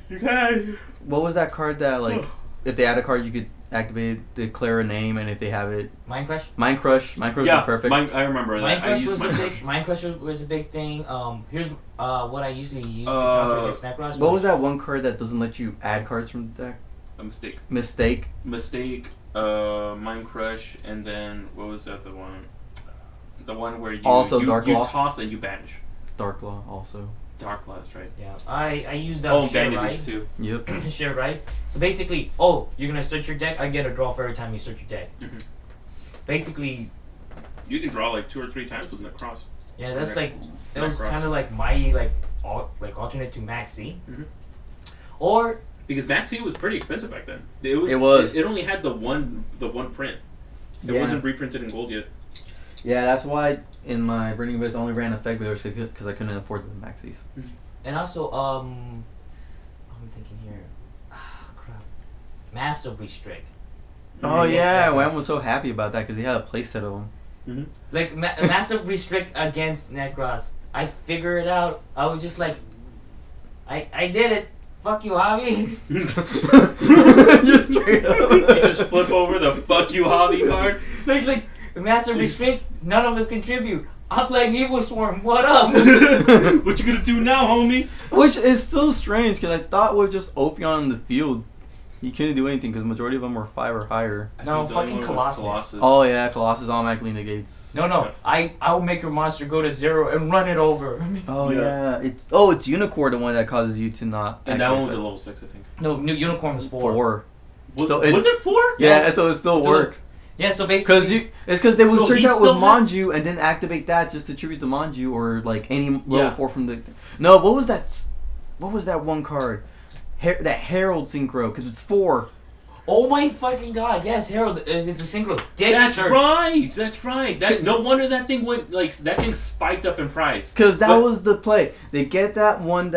You can. What was that card that like, if they had a card, you could activate, declare a name, and if they have it, Mind Crush. Mind Crush was perfect. I remember that. Mind I Crush used was Mind a Crush. big. Mind Crush was a big thing. Here's what I usually use to counter against Necros. What was that one card that doesn't let you add cards from the deck? A mistake. Mistake. Mind Crush, and then what was the other one? The one where you Also you, Dark you Law. toss and you banish. Dark Law also. Dark Law, that's right. Yeah, I used that. Oh, share vanities right. too. Yep. Share right. So basically, you're gonna search your deck. I get a draw for every time you search your deck. Mm-hmm. Basically, You can draw like 2 or 3 times with Necros. yeah, that's Okay. that was Necros. kind of like my alternate to Maxi, Mhm. or Because Maxi was pretty expensive back then. It was. It only had the one print. It Yeah. wasn't reprinted in gold yet. Yeah, that's why in my Burning Abyss I only ran Effect Builders because I couldn't afford the maxis. and also I'm thinking here, crap, Massive Restrict. Oh Yes, yeah, that Wham was so happy about that because he had a playset of them. Mm-hmm. Like Massive Restrict against Necros. I figure it out. I was just like, I did it. Fuck you, Javi. Just straight up. You just flip over the fuck you hobby card. like Massive Restrict. None of us contribute. I'm playing Evil Swarm. What up? What you gonna do now, homie? Which is still strange because I thought with just Ophion in the field, he couldn't do anything because the majority of them were 5 or higher. No, I think the fucking only one was Colossus. Oh yeah, Colossus automatically negates. No. I'll make your monster go to 0 and run it over. Oh Yeah. yeah, it's Unicorn the one that causes you to not. And that one was a activate level 6, I think. No, New Unicorn was 4. 4. Was, So it's- was it 4? Yeah, Yes. so it still So- works. Yeah, so basically. Because they would So search he out with still had- Manju and then activate that just to tribute to Manju or like any level Yeah. 4 from the. No, what was that? What was that one card? That Herald Synchro because it's 4. Oh my fucking god! Yes, Harold, it's a synchro. That's Search. right. That's right. No wonder that thing went that thing spiked up in price. Because that But- was the play. They get that one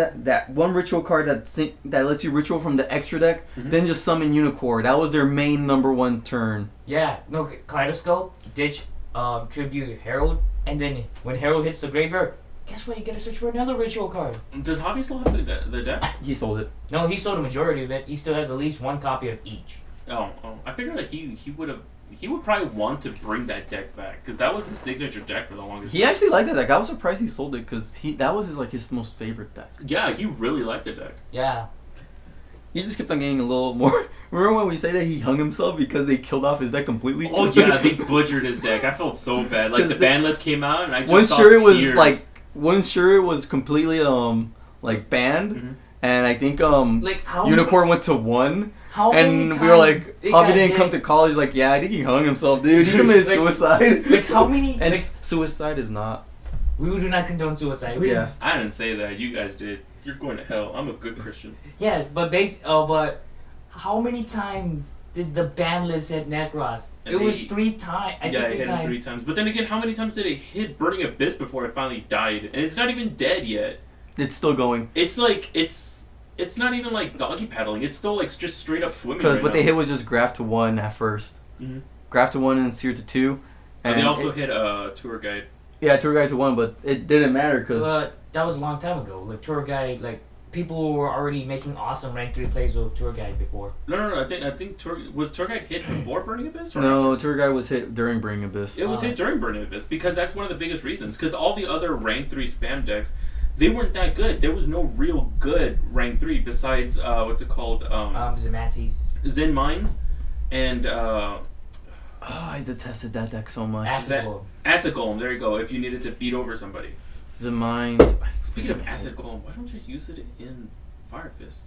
ritual card that lets you ritual from the extra deck, Mhm. then just summon Unicorn. That was their main number 1 turn. Yeah, no, Kaleidoscope, ditch, tribute Herald, And then when Harold hits the graveyard, guess what? You gotta search for another ritual card. Does Javi still have the deck? He sold it. No, he sold a majority of it. He still has at least one copy of each. Oh, I figured like he would probably want to bring that deck back because that was his signature deck for the longest He time. actually liked that deck. I was surprised he sold it because that was his most favorite deck. Yeah, he really liked the deck. Yeah. He just kept on getting a little more. Remember when we say that he hung himself because they killed off his deck completely? Oh yeah, they butchered his deck. I felt so bad. Like the ban list came out and I just wasn't saw sure it was tears. wasn't sure it was completely like banned, Mhm. and I think Like how Unicorn went to 1. How many And times we were like, it Javi got didn't hit? come to college. Like, yeah, I think he hung himself, dude. He committed Like- suicide. Like how many? And Like, suicide is not. we do not condone suicide. Yeah. I didn't say that. You guys did. You're going to hell. I'm a good Christian. Yeah, but but how many times did the ban list hit Necros? And It was they- 3 times. I Yeah, think it 3 hit him times. 3 times. But then again, how many times did it hit Burning Abyss before it finally died? And it's not even dead yet. It's still going. It's like it's not even like doggy paddling. It's still like just straight up swimming. Because right what now. they hit was just Graph to 1 at first. Mhm. Graph to 1 and Seer to 2. And they also hit tour guide. Yeah, Tour Guide to 1, but it didn't matter because. But that was a long time ago. Like tour guide, like people were already making awesome rank 3 plays with tour guide before. No. I think tour guide hit before Burning Abyss? Or No, after? Tour Guide was hit during Bring Abyss. It was hit during Burning Abyss because that's one of the biggest reasons. Because all the other rank 3 spam decks, they weren't that good. There was no real good rank 3 besides what's it called? Zamatis. Zen Mines and Oh, I detested that deck so much. Acid Golem. Acid Golem. There you go. If you needed to beat over somebody. The Mines. Speaking of Acid Golem, why don't you use it in Fire Fist?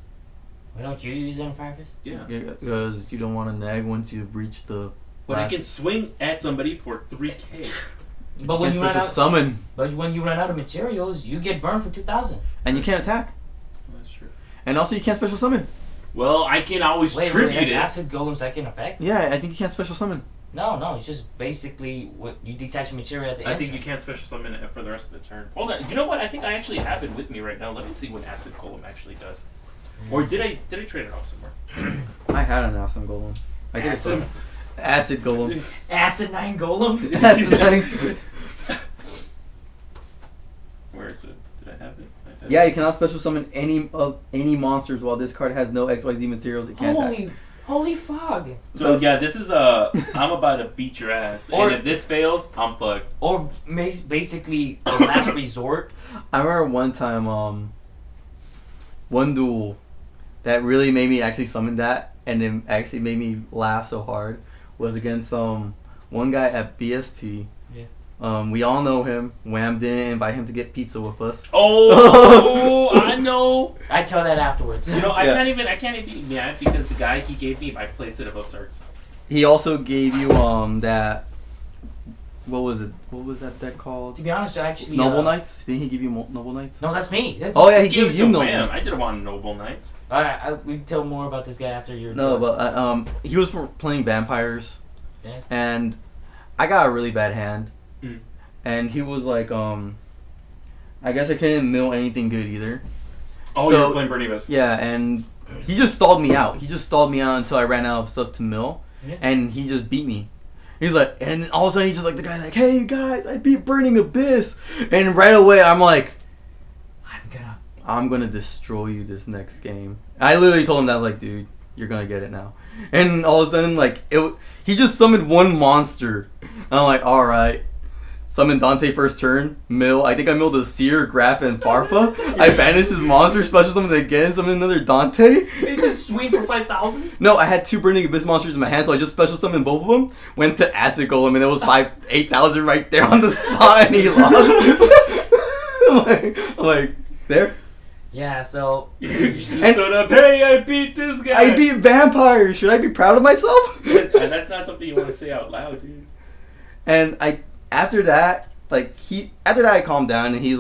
Why don't you use it on Fire Fist? Yeah. Because you don't want to nag once you reach the. But I last- can swing at somebody for 3k. But when you can't run special out, summon but when you run out of materials, you get burned for 2,000. and you can't attack, That's true. and also you can't special summon. Well, I can always Wait, tribute that's it. Acid Golem's second effect? Yeah, I think you can't special summon. No, it's just basically what you detach material at the I end. think you can't special summon it for the rest of the turn. Hold on. You know what? I think I actually have it with me right now. Let me see what Acid Golem actually does. Or did I trade it off somewhere? I had an Acid Golem. I did Acid- Acid Golem. Acid 9 Golem? Acid Golem. Where is it? Did I have it? I have Yeah, it. you cannot special summon any monsters while this card has no XYZ materials. It can't attack. Holy fog! So yeah, this is I'm about to beat your ass. Or- and if this fails, I'm fucked. Or basically the last resort. I remember one time, one duel that really made me actually summon that, and it actually made me laugh so hard, was against one guy at BST. Yeah. We all know him. Wham didn't invite him to get pizza with us. Oh, I know. I tell that afterwards. You know, I Yeah. can't even be mad because the guy he gave me, I placed it above Sark's. He also gave you that. What was it? What was that deck called? To be honest, actually. Noble Knights? Didn't he give you Noble Knights? No, that's me. That's Oh yeah, he Give gave it you to Noble. Wham. I didn't want Noble Knights. we tell more about this guy after you're No, done. but he was playing vampires, Yeah. and I got a really bad hand, Mm. and he was like, I guess I couldn't mill anything good either. Oh, So- you were playing Bernie Best. Yeah, and he just stalled me out. He just stalled me out until I ran out of stuff to mill, Yeah. and he just beat me. He's like, and then all of a sudden he's just like the guy like, hey guys, I beat Burning Abyss, and right away I'm like, I'm gonna destroy you this next game. I literally told him that, like, dude, you're gonna get it now. And all of a sudden, like, he just summoned one monster. And I'm like, all right. Summoned Dante first turn, mill. I think I milled a Seer, Graph, and Farfa. I banished his monster, special summoned it again, summoned another Dante. They just swing for 5,000? No, I had two Burning Abyss monsters in my hand, so I just special summoned both of them. Went to Acid Golem, and it was 8,000 right there on the spot, and he lost. I'm like, there. Yeah, so. You just stood up. Hey, I beat this guy. I beat vampires. Should I be proud of myself? And that's not something you want to say out loud, dude. And after that I calmed down, and he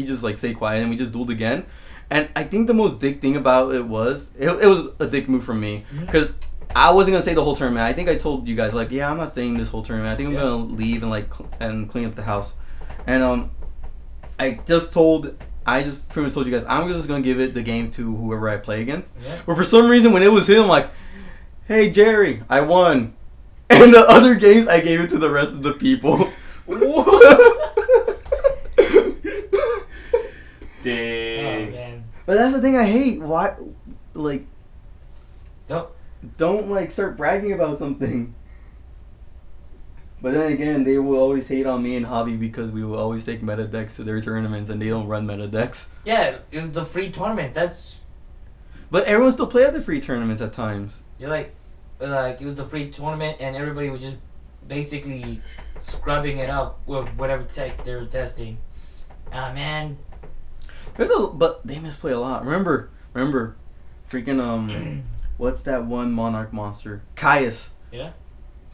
just like stayed quiet, and we just dueled again. And I think the most dick thing about it was a dick move from me, because I wasn't gonna stay the whole tournament. I think I told you guys, like, yeah, I'm not staying this whole tournament. I think I'm gonna leave and and clean up the house. And I just pretty much told you guys I'm just gonna give it the game to whoever I play against. Yeah. But for some reason, when it was him, like, hey Jerry, I won. And the other games, I gave it to the rest of the people. Dang. Oh man. But that's the thing I hate. Why, like, Don't like start bragging about something. But then again, they will always hate on me and Javi because we will always take meta decks to their tournaments and they don't run meta decks. Yeah, it was the free tournament. But everyone still play at the free tournaments at times. You're like it was the free tournament and everybody was just basically scrubbing it up with whatever tech they were testing. Ah man. But they misplay a lot. Remember, freaking what's that one Monarch monster? Caius. Yeah.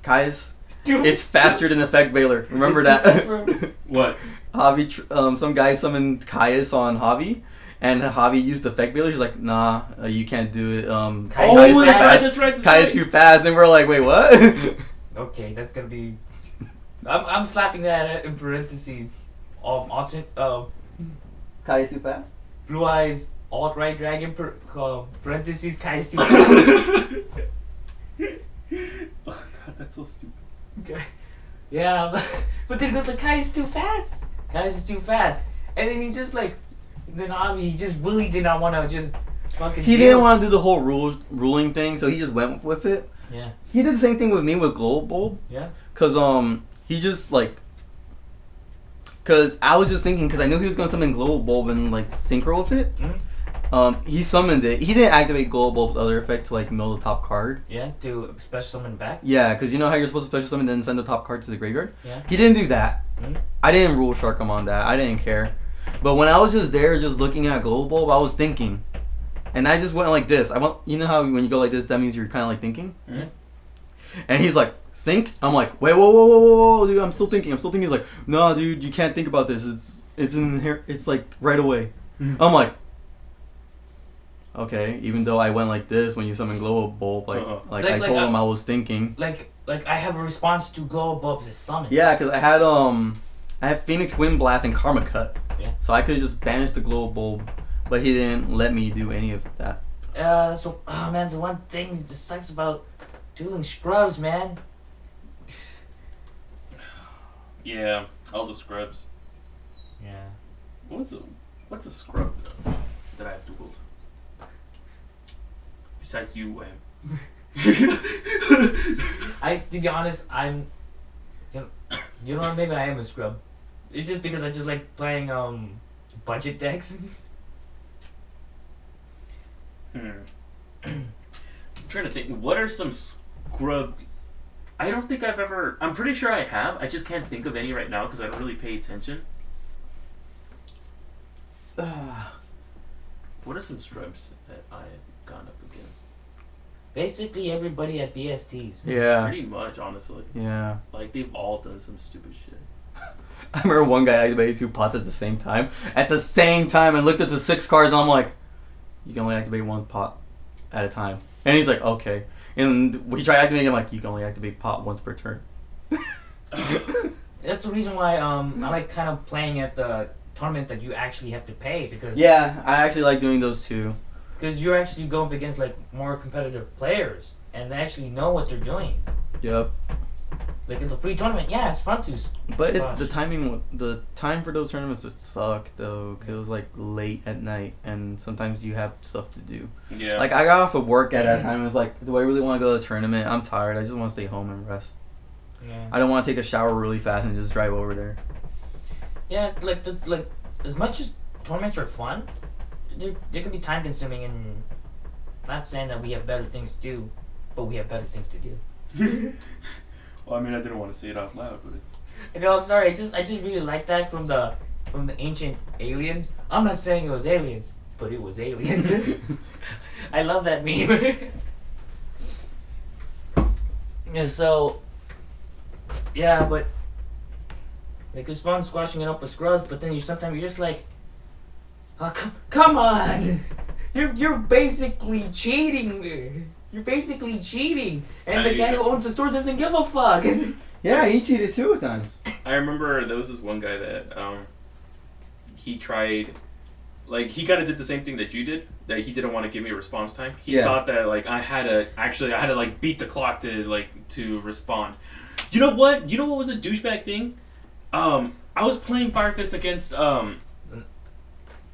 Caius. Dude, It's faster than Effect Veiler. Remember It's too fast that? for What? Javi, some guy summoned Caius on Javi, and Javi used Effect Veiler. He's like, nah, you can't do it. Caius Oh, is fast. that's right. Caius too fast. And we're like, wait, what? Okay, that's gonna be. I'm slapping that in parentheses. Alternate. Caius too fast? Blue Eyes alt right dragon parentheses Caius too fast. Oh god, that's so stupid. Okay. Yeah, but then it goes like Caius too fast. Caius is too fast, and then he's just like, then Avi he just really did not want to just fucking. He didn't want to do the whole ruling thing, so he just went with it. Yeah. He did the same thing with me with Glow Bulb. Yeah. Cause he just like. Cause I was just thinking, cause I knew he was gonna summon Glow Bulb and like synchro with it. Mm-hmm. He summoned it. He didn't activate Glow Bulb's other effect to like mill the top card. Yeah, to special summon back. Yeah, cause you know how you're supposed to special summon then send the top card to the graveyard. Yeah. He didn't do that. Mm-hmm. I didn't rule shark him on that. I didn't care. But when I was just there, just looking at Glow Bulb, I was thinking, and I just went like this. You know how when you go like this, that means you're kind of like thinking. Mm-hmm. And he's like, sync. I'm like, wait, whoa, dude. I'm still thinking. He's like, no, dude, you can't think about this. It's in here. It's like right away. Mm-hmm. I'm like, okay. Even though I went like this when you summon Glow Bulb, I told him I was thinking. Like I have a response to Glow Bulb's summon. Yeah, cause I had Phoenix Wind Blast and Karma Cut. Yeah. So I could just banish the Glow Bulb, but he didn't let me do any of that. So man, the one thing that sucks about dueling scrubs, man. Yeah, all the scrubs. Yeah. What's a scrub that I've dueled? Besides you, Wham. To be honest, you know, maybe I am a scrub. It's just because I just like playing budget decks. I'm trying to think. What are some scrub? I don't think I've ever. I'm pretty sure I have. I just can't think of any right now because I don't really pay attention. What are some scrubs that I have gone up against? Basically, everybody at BSTs. Yeah. Pretty much, honestly. Yeah. Like they've all done some stupid shit. I remember one guy activated 2 pots at the same time. And looked at the 6 cards and I'm like, you can only activate 1 pot at a time. And he's like, okay. And we try activating, I'm like, you can only activate pot once per turn. That's the reason why I like kind of playing at the tournament that you actually have to pay because. Yeah, I actually like doing those too. Because you're actually going up against like more competitive players and they actually know what they're doing. Yep. Like in the free tournament, yeah, it's fun to. But the time for those tournaments would suck though, cause it was like late at night, and sometimes you have stuff to do. Yeah. Like I got off of work at that time. It was like, do I really want to go to a tournament? I'm tired. I just want to stay home and rest. Yeah. I don't want to take a shower really fast and just drive over there. Yeah, like as much as tournaments are fun, they can be time consuming, and not saying that we have better things to do, but we have better things to do. Well, I mean, I didn't want to say it out loud, but it's... You know, I'm sorry. I just really like that from the ancient aliens. I'm not saying it was aliens, but it was aliens. I love that meme. Yeah. So. Yeah, but like it's fun squashing it up with scrubs, but then sometimes you're just like, oh, come on, you're basically cheating. You're basically cheating, and the guy who owns the store doesn't give a fuck. Yeah, he cheated too at times. I remember there was this one guy that he tried, like he kind of did the same thing that you did. That he didn't want to give me a response time. He thought that like I had to like beat the clock to respond. You know what? You know what was a douchebag thing? I was playing Fire Fist against I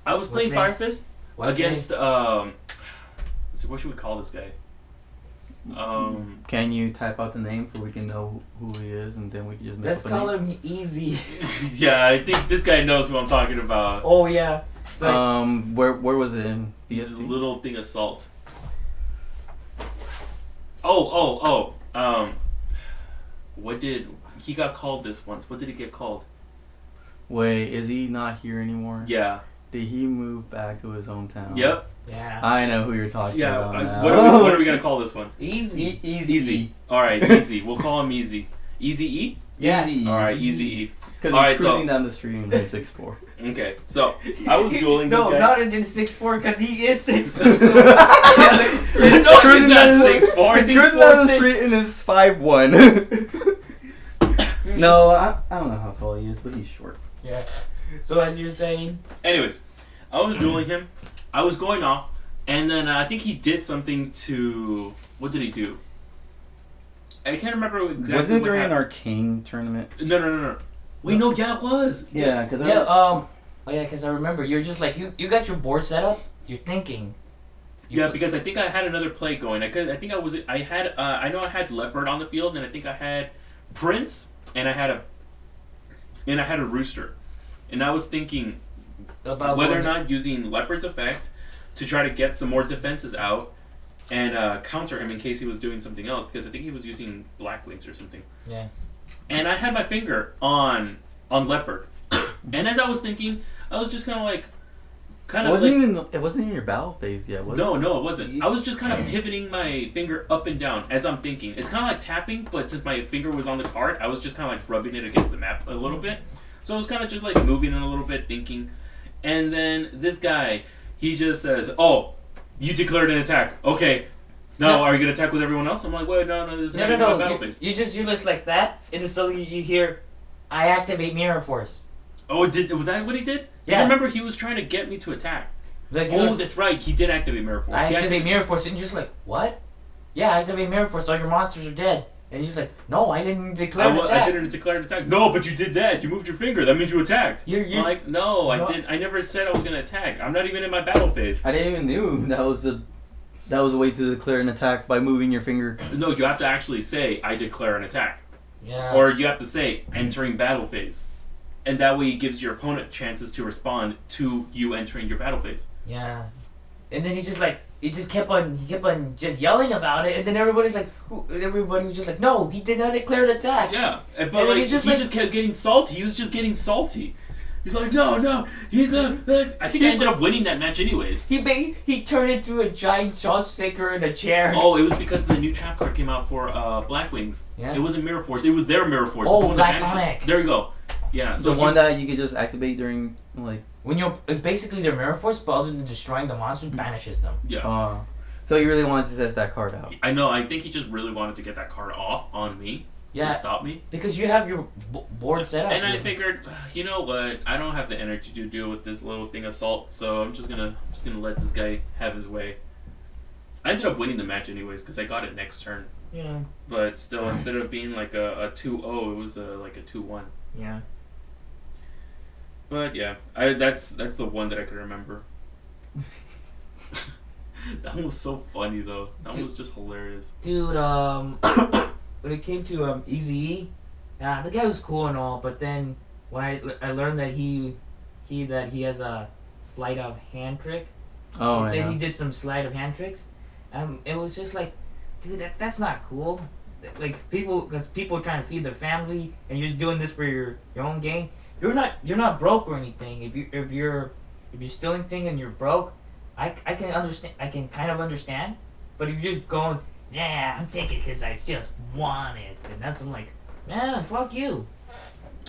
I was playing Fire Fist against what should we call this guy? Can you type out the name so we can know who he is, and then we can just make Let's up a call name? him Easy. Yeah, I think this guy knows who I'm talking about. Oh yeah. So, where was it in This BST? little thing of salt. Oh. What did he got called this once? What did he get called? Wait, is he not here anymore? Yeah. Did he move back to his hometown? Yep. yeah. I know who you're talking Yeah. about now. What are we gonna call this one? Easy. Easy. All right, Easy. We'll call him Easy. Easy E. Yeah. Easy. All right, Easy E. Because All he's right, cruising down the street and he's 6'4". Okay, so I was dueling this No, guy. not in 6'4", because he is 6'4". No, he's not 6'4". He's He's cruising down the street and is 5'1". No, I don't know how tall he is, but he's short. Yeah. So as you're saying. Anyways, I was dueling him. I was going off, and then I think he did something to. What did he do? I can't remember exactly. Wasn't it what during an happened. arcane tournament? No. Wait, no, yeah, it was. Yeah, because Because I remember you're just like you got your board set up. You're thinking. Because I think I had another play going. I know I had Leopard on the field, and I think I had Prince, and I had a Rooster, and I was thinking About whether or not using Leopard's effect to try to get some more defenses out and counter him in case he was doing something else, because I think he was using Black Wings or something. Yeah. And I had my finger on Leopard, and as I was thinking, I was just it wasn't even your battle phase yet, was it? No, it wasn't. I was just kind of pivoting my finger up and down as I'm thinking. It's kind of like tapping, but since my finger was on the card, I was just kind of like rubbing it against the map a little bit. So I was kind of just like moving it a little bit, thinking. And then this guy, he just says, "Oh, you declared an attack. Okay. Now, are you going to attack with everyone else?" I'm like, "Wait, no, this is not my battle phase." You're just like that, and then suddenly you hear, "I activate Mirror Force." Oh, was that what he did? Yeah. I remember he was trying to get me to attack. Like, That's right. He did activate Mirror Force. I activate Mirror Force, and you're just like, "What?" Yeah, I activate Mirror Force. All your monsters are dead. And he's like, "No, I didn't declare an attack." I didn't declare an attack. No, but you did that. You moved your finger. That means you attacked. I'm like, no, I didn't. I never said I was gonna attack. I'm not even in my battle phase. I didn't even knew that was a way to declare an attack by moving your finger. No, you have to actually say, "I declare an attack." Yeah. Or you have to say, "Entering battle phase," and that way it gives your opponent chances to respond to you entering your battle phase. Yeah. And then he just kept on just yelling about it, and then everybody was just like, "No, he did not declare an attack." Yeah, but like he just kept getting salty. He was just getting salty. He's like, no, he's not. I think I ended up winning that match anyways. He turned into a giant salt shaker in a chair. Oh, it was because the new trap card came out for Black Wings. Yeah. It wasn't Mirror Force. It was their Mirror Force. Oh, the one Black that Sonic. There you go. Yeah. So The one that you could just activate during like. When you're basically their Mirror Force, but other than destroying the monster, banishes them. Yeah. So you really wanted to test that card out? I know. I think he just really wanted to get that card off on me. Yeah. To stop me. Because you have your board set up. And I figured, you know what? I don't have the energy to deal with this little thing of salt, so I'm just gonna let this guy have his way. I ended up winning the match anyways because I got it next turn. Yeah. But still, instead of being like a 2-0, it was like a 2-1. Yeah. But yeah, that's the one that I could remember. That one was so funny though. That one was just hilarious. Dude, when it came to Eazy-E, yeah, the guy was cool and all, but then when I learned that he has a sleight of hand trick. Oh Then yeah. he did some sleight of hand tricks. It was just like, dude, that's not cool. Like because people are trying to feed their family, and you're just doing this for your own gain. You're not broke or anything. If you're stealing things and you're broke, I can understand. I can kind of understand. But if you're just going, yeah, I'm taking it because I just want it, and I'm like, man, fuck you.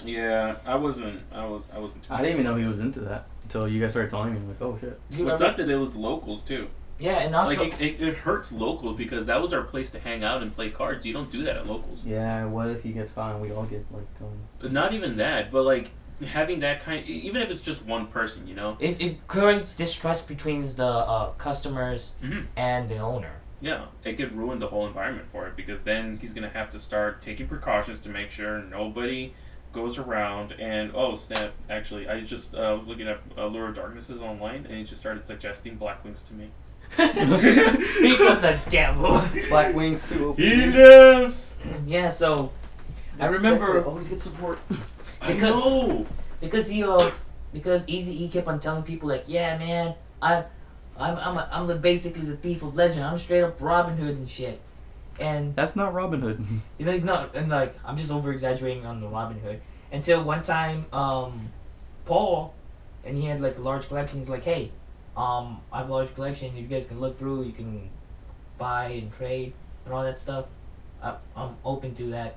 Yeah, I wasn't. Too I didn't even know he was into that until you guys started telling me. I'm like, oh shit. It sucked that it was locals too. Yeah, and also like it hurts locals because that was our place to hang out and play cards. You don't do that at locals. Yeah, what if he gets caught and we all get like Not even that, but like having that kind, even if it's just one person, you know. it creates distrust between the customers Mm-hmm. and the owner. Yeah, it could ruin the whole environment for it because then he's gonna have to start taking precautions to make sure nobody goes around and oh snap! Actually, I just was looking at Lure of Darknesses online, and he just started suggesting Black Wings to me. Speak of the devil. Black Wings too. He lives. Yeah, so I remember always get support. I know. because Eazy-E kept on telling people like, yeah, man, I'm basically the thief of legend. I'm straight up Robin Hood and shit. And That's not Robin Hood. you know, no, and like I'm just over exaggerating on the Robin Hood. Until one time, Paul, and he had like a large collection. He's like, hey, I have a large collection. You guys can look through. You can buy and trade and all that stuff. I'm open to that.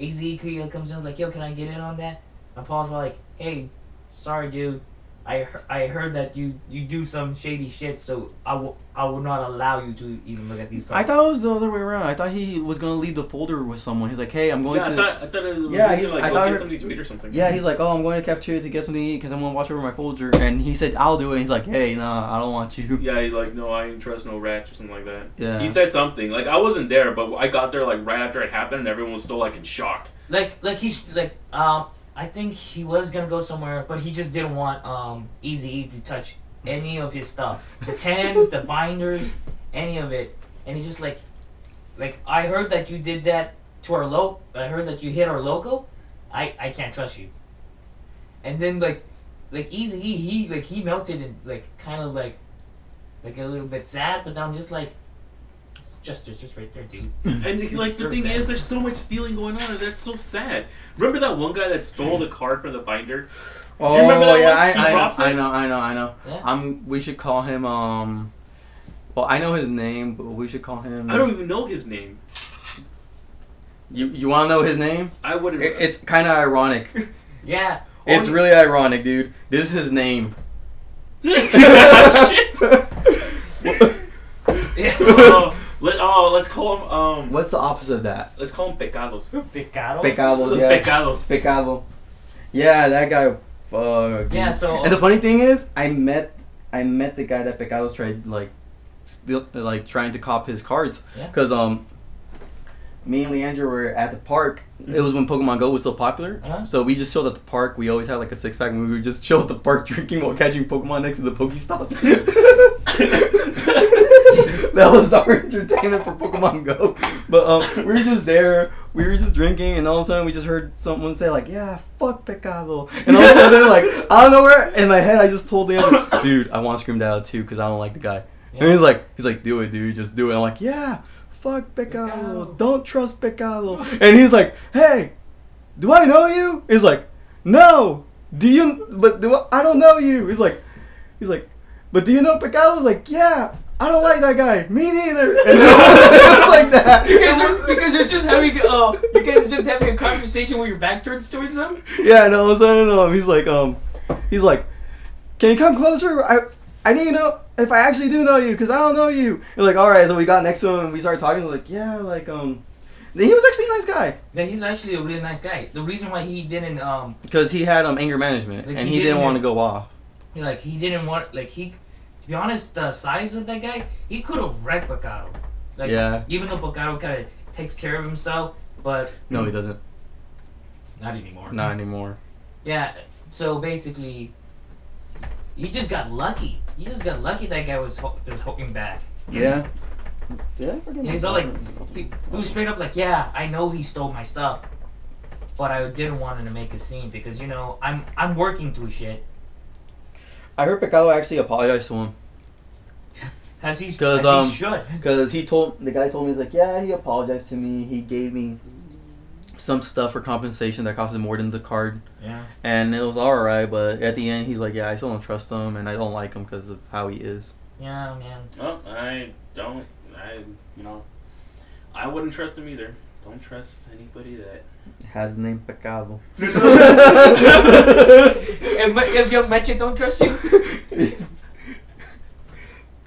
Eazy comes in and is like, yo, can I get in on that? And Paul's like, hey, sorry, dude. I heard that you do some shady shit, so I will not allow you to even look at these cards. I thought it was the other way around. I thought he was gonna leave the folder with someone. He's like, hey, I'm going to. I thought it was I thought get something to eat or something. Yeah, he's like, oh, I'm going to cafeteria to get something to eat because I'm gonna watch over my folder. And he said, I'll do it. And he's like, hey, nah, I don't want you. Yeah, he's like, no, I ain't trust no rats or something like that. Yeah. He said something. Like, I wasn't there, but I got there, like, right after it happened, and everyone was still, like, in shock. I think he was gonna go somewhere, but he just didn't want Eazy-E to touch any of his stuff. The tens, the binders, any of it. And he's just like, I heard that you did that to our I heard that you hit our logo. I can't trust you. And then like Eazy-E, he melted and kind of like a little bit sad, but then I'm just like, just right there, dude. And the thing is, there's so much stealing going on, and that's so sad. Remember that one guy that stole the card from the binder? Oh, you remember that yeah, one? I know. Yeah. We should call him. Well, I know his name, but we should call him. I don't even know his name. You want to know his name? I wouldn't. It's kind of ironic. Yeah. It's really ironic, dude. This is his name. Shit. Yeah. Let's call him. What's the opposite of that? Let's call him Pecados. Pecados, yeah. Pecado. Yeah, that guy. Fuck. Yeah. So. And the funny thing is, I met the guy that Pecados tried trying to cop his cards. Yeah. Cause me and Leandro were at the park. It was when Pokemon Go was still popular. Uh-huh. So we just chilled at the park. We always had like a 6-pack and we would just chill at the park drinking while catching Pokemon next to the Pokestops. That was our entertainment for Pokemon Go. But we were just there. We were just drinking and all of a sudden we just heard someone say like, yeah, fuck Pecado. And all of a sudden like, I don't know where, in my head I just told Leandro, dude, I want to scream that out too because I don't like the guy. Yeah. And he's like, do it, dude, just do it. I'm like, yeah. Fuck Pecado. Don't trust Pecado. And he's like, hey, do I know you? He's like, no. I don't know you. He's like, but do you know Pecado? He's like, yeah. I don't like that guy. Me neither. And it was like that. You guys are just having a conversation where your back turns towards them? Yeah, and all of a sudden he's like, can you come closer? I need to know if I actually do know you, because I don't know you. And like, all right, so we got next to him and we started talking. Like, yeah, like, he was actually a nice guy. Yeah, he's actually a really nice guy. The reason why he didn't, because he had anger management and he didn't want to go off. He didn't want, to be honest, the size of that guy, he could have wrecked Pecado. Yeah. Even though Pecado kind of takes care of himself, but no, he doesn't. Not anymore. Not anymore. Yeah. So basically, he just got lucky. He just got lucky that guy was hooking back. Yeah. Did I forget? Yeah, he's all he was straight up like, yeah, I know he stole my stuff, but I didn't want him to make a scene because I'm working through shit. I heard Pecado actually apologized to him. As he should. Because the guy told me, he's like, yeah, he apologized to me. He gave me some stuff for compensation that costed more than the card. Yeah. And it was alright, but at the end, he's like, yeah, I still don't trust him, and I don't like him because of how he is. Yeah, man. Well, I wouldn't trust him either. Don't trust anybody that has the name Pecado. If Young Metro don't trust you?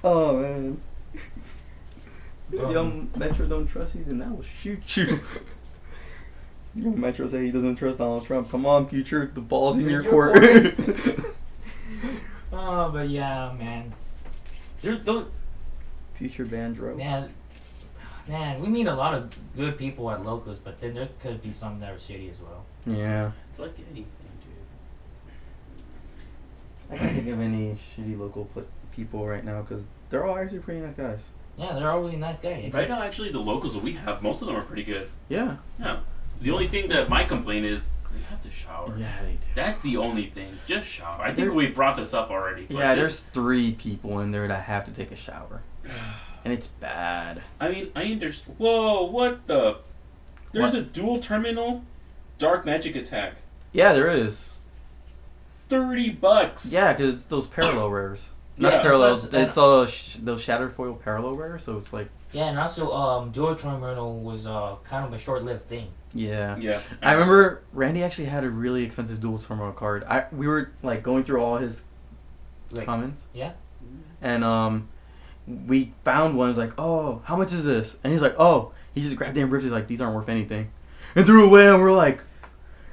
Oh, man. If Young Metro don't trust you, then I will shoot you. Young Metro say he doesn't trust Donald Trump. Come on, future. The ball's in your court. Oh, but yeah, man. Future Bandro. Man, Man, we meet a lot of good people at locals, but then there could be some that are shitty as well. Yeah. It's like anything, dude. I can't think of any shitty local people right now because they're all actually pretty nice guys. Yeah, they're all really nice guys. Right now, actually, the locals that we have, most of them are pretty good. Yeah. Yeah. The only thing that my complaint is they have to shower. Yeah, they do. That's the only thing. Just shower. I think we brought this up already. Yeah, there's 3 people in there that have to take a shower. And it's bad. I mean, I understand. Whoa, what the? There's a dual terminal dark magic attack. Yeah, there is. $30. Yeah, because those parallel rares. Not Yeah, parallels. plus, It's those shattered foil parallel rares, so it's like. Yeah, and also dual terminal was kind of a short-lived thing. Yeah. Yeah. I remember Randy actually had a really expensive dual terminal card. We were like going through all his comments. Yeah. And we found one. It's like, oh, how much is this? And he's like, oh, he just grabbed it and ripped it. Like, these aren't worth anything, and threw it away. And we're like,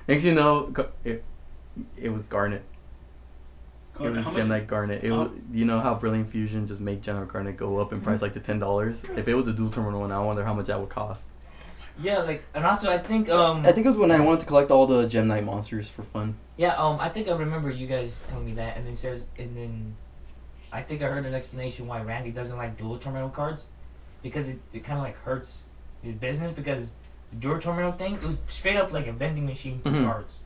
next thing you know, it was Garnet. It was Gemini Garnet. It was, you know how Brilliant Fusion just made Gemini Garnet go up in price like to $10. If it was a dual terminal one, I wonder how much that would cost. Yeah, like, and also I think I think it was when I wanted to collect all the Gemini monsters for fun. Yeah, I think I remember you guys telling me that, and then I think I heard an explanation why Randy doesn't like dual terminal cards, because it kind of like hurts his business, because the dual terminal thing, it was straight up like a vending machine for cards.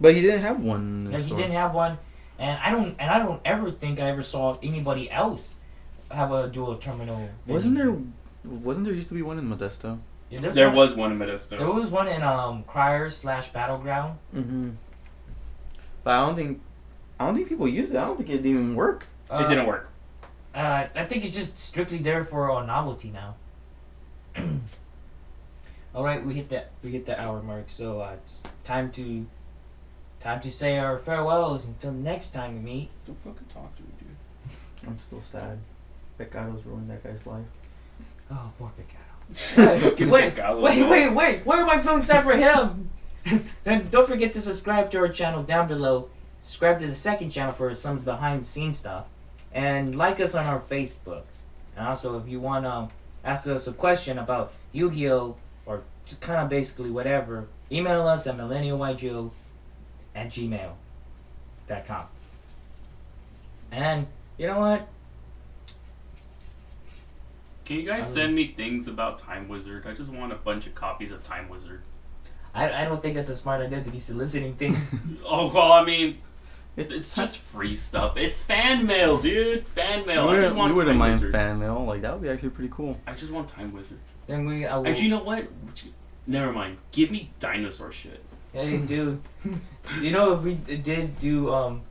But he didn't have one. Yeah, he didn't have one, and I don't ever think I ever saw anybody else have a dual terminal. Wasn't there used to be one in Modesto? Yeah, there was one in Modesto. There was one in Criers / Battleground. Mm-hmm. But I don't think people used it. I don't think it didn't even work. It didn't work. I think it's just strictly there for a novelty now. All right, we hit the hour mark, so it's time to say our farewells until next time we meet. Don't fucking talk to me, dude. I'm still sad. Pecato's ruined that guy's life. Oh, poor Pecado. wait! Why am I feeling sad for him? And don't forget to subscribe to our channel down below. Subscribe to the second channel for some behind the scenes stuff, and like us on our Facebook. And also, if you want to ask us a question about Yu-Gi-Oh or just kind of basically whatever, email us at millennialygo@gmail.com. And you know what? Can you guys send me things about Time Wizard? I just want a bunch of copies of Time Wizard. I don't think that's a smart idea to be soliciting things. Oh, well, I mean, it's just free stuff. It's fan mail, dude. Fan mail. I just want we wouldn't Time mind Wizard. fan mail. Like, that would be actually pretty cool. I just want Time Wizard. Then Actually, you know what? Never mind. Give me dinosaur shit. Hey, dude. You know, if we did do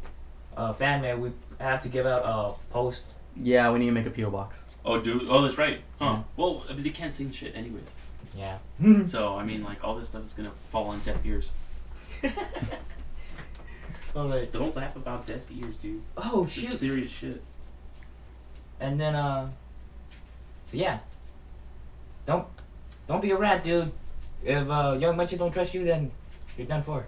fan mail, we'd have to give out a post. Yeah, we need to make a P.O. box. Oh, dude. Oh, that's right. Huh. Yeah. Well, I mean, they can't sing shit anyways. Yeah. So, I mean, like, all this stuff is going to fall on deaf ears. Alright. Don't laugh about deaf ears, dude. Oh, This shoot. is serious shit. And then, yeah. Don't be a rat, dude. If Young Munchie don't trust you, then you're done for.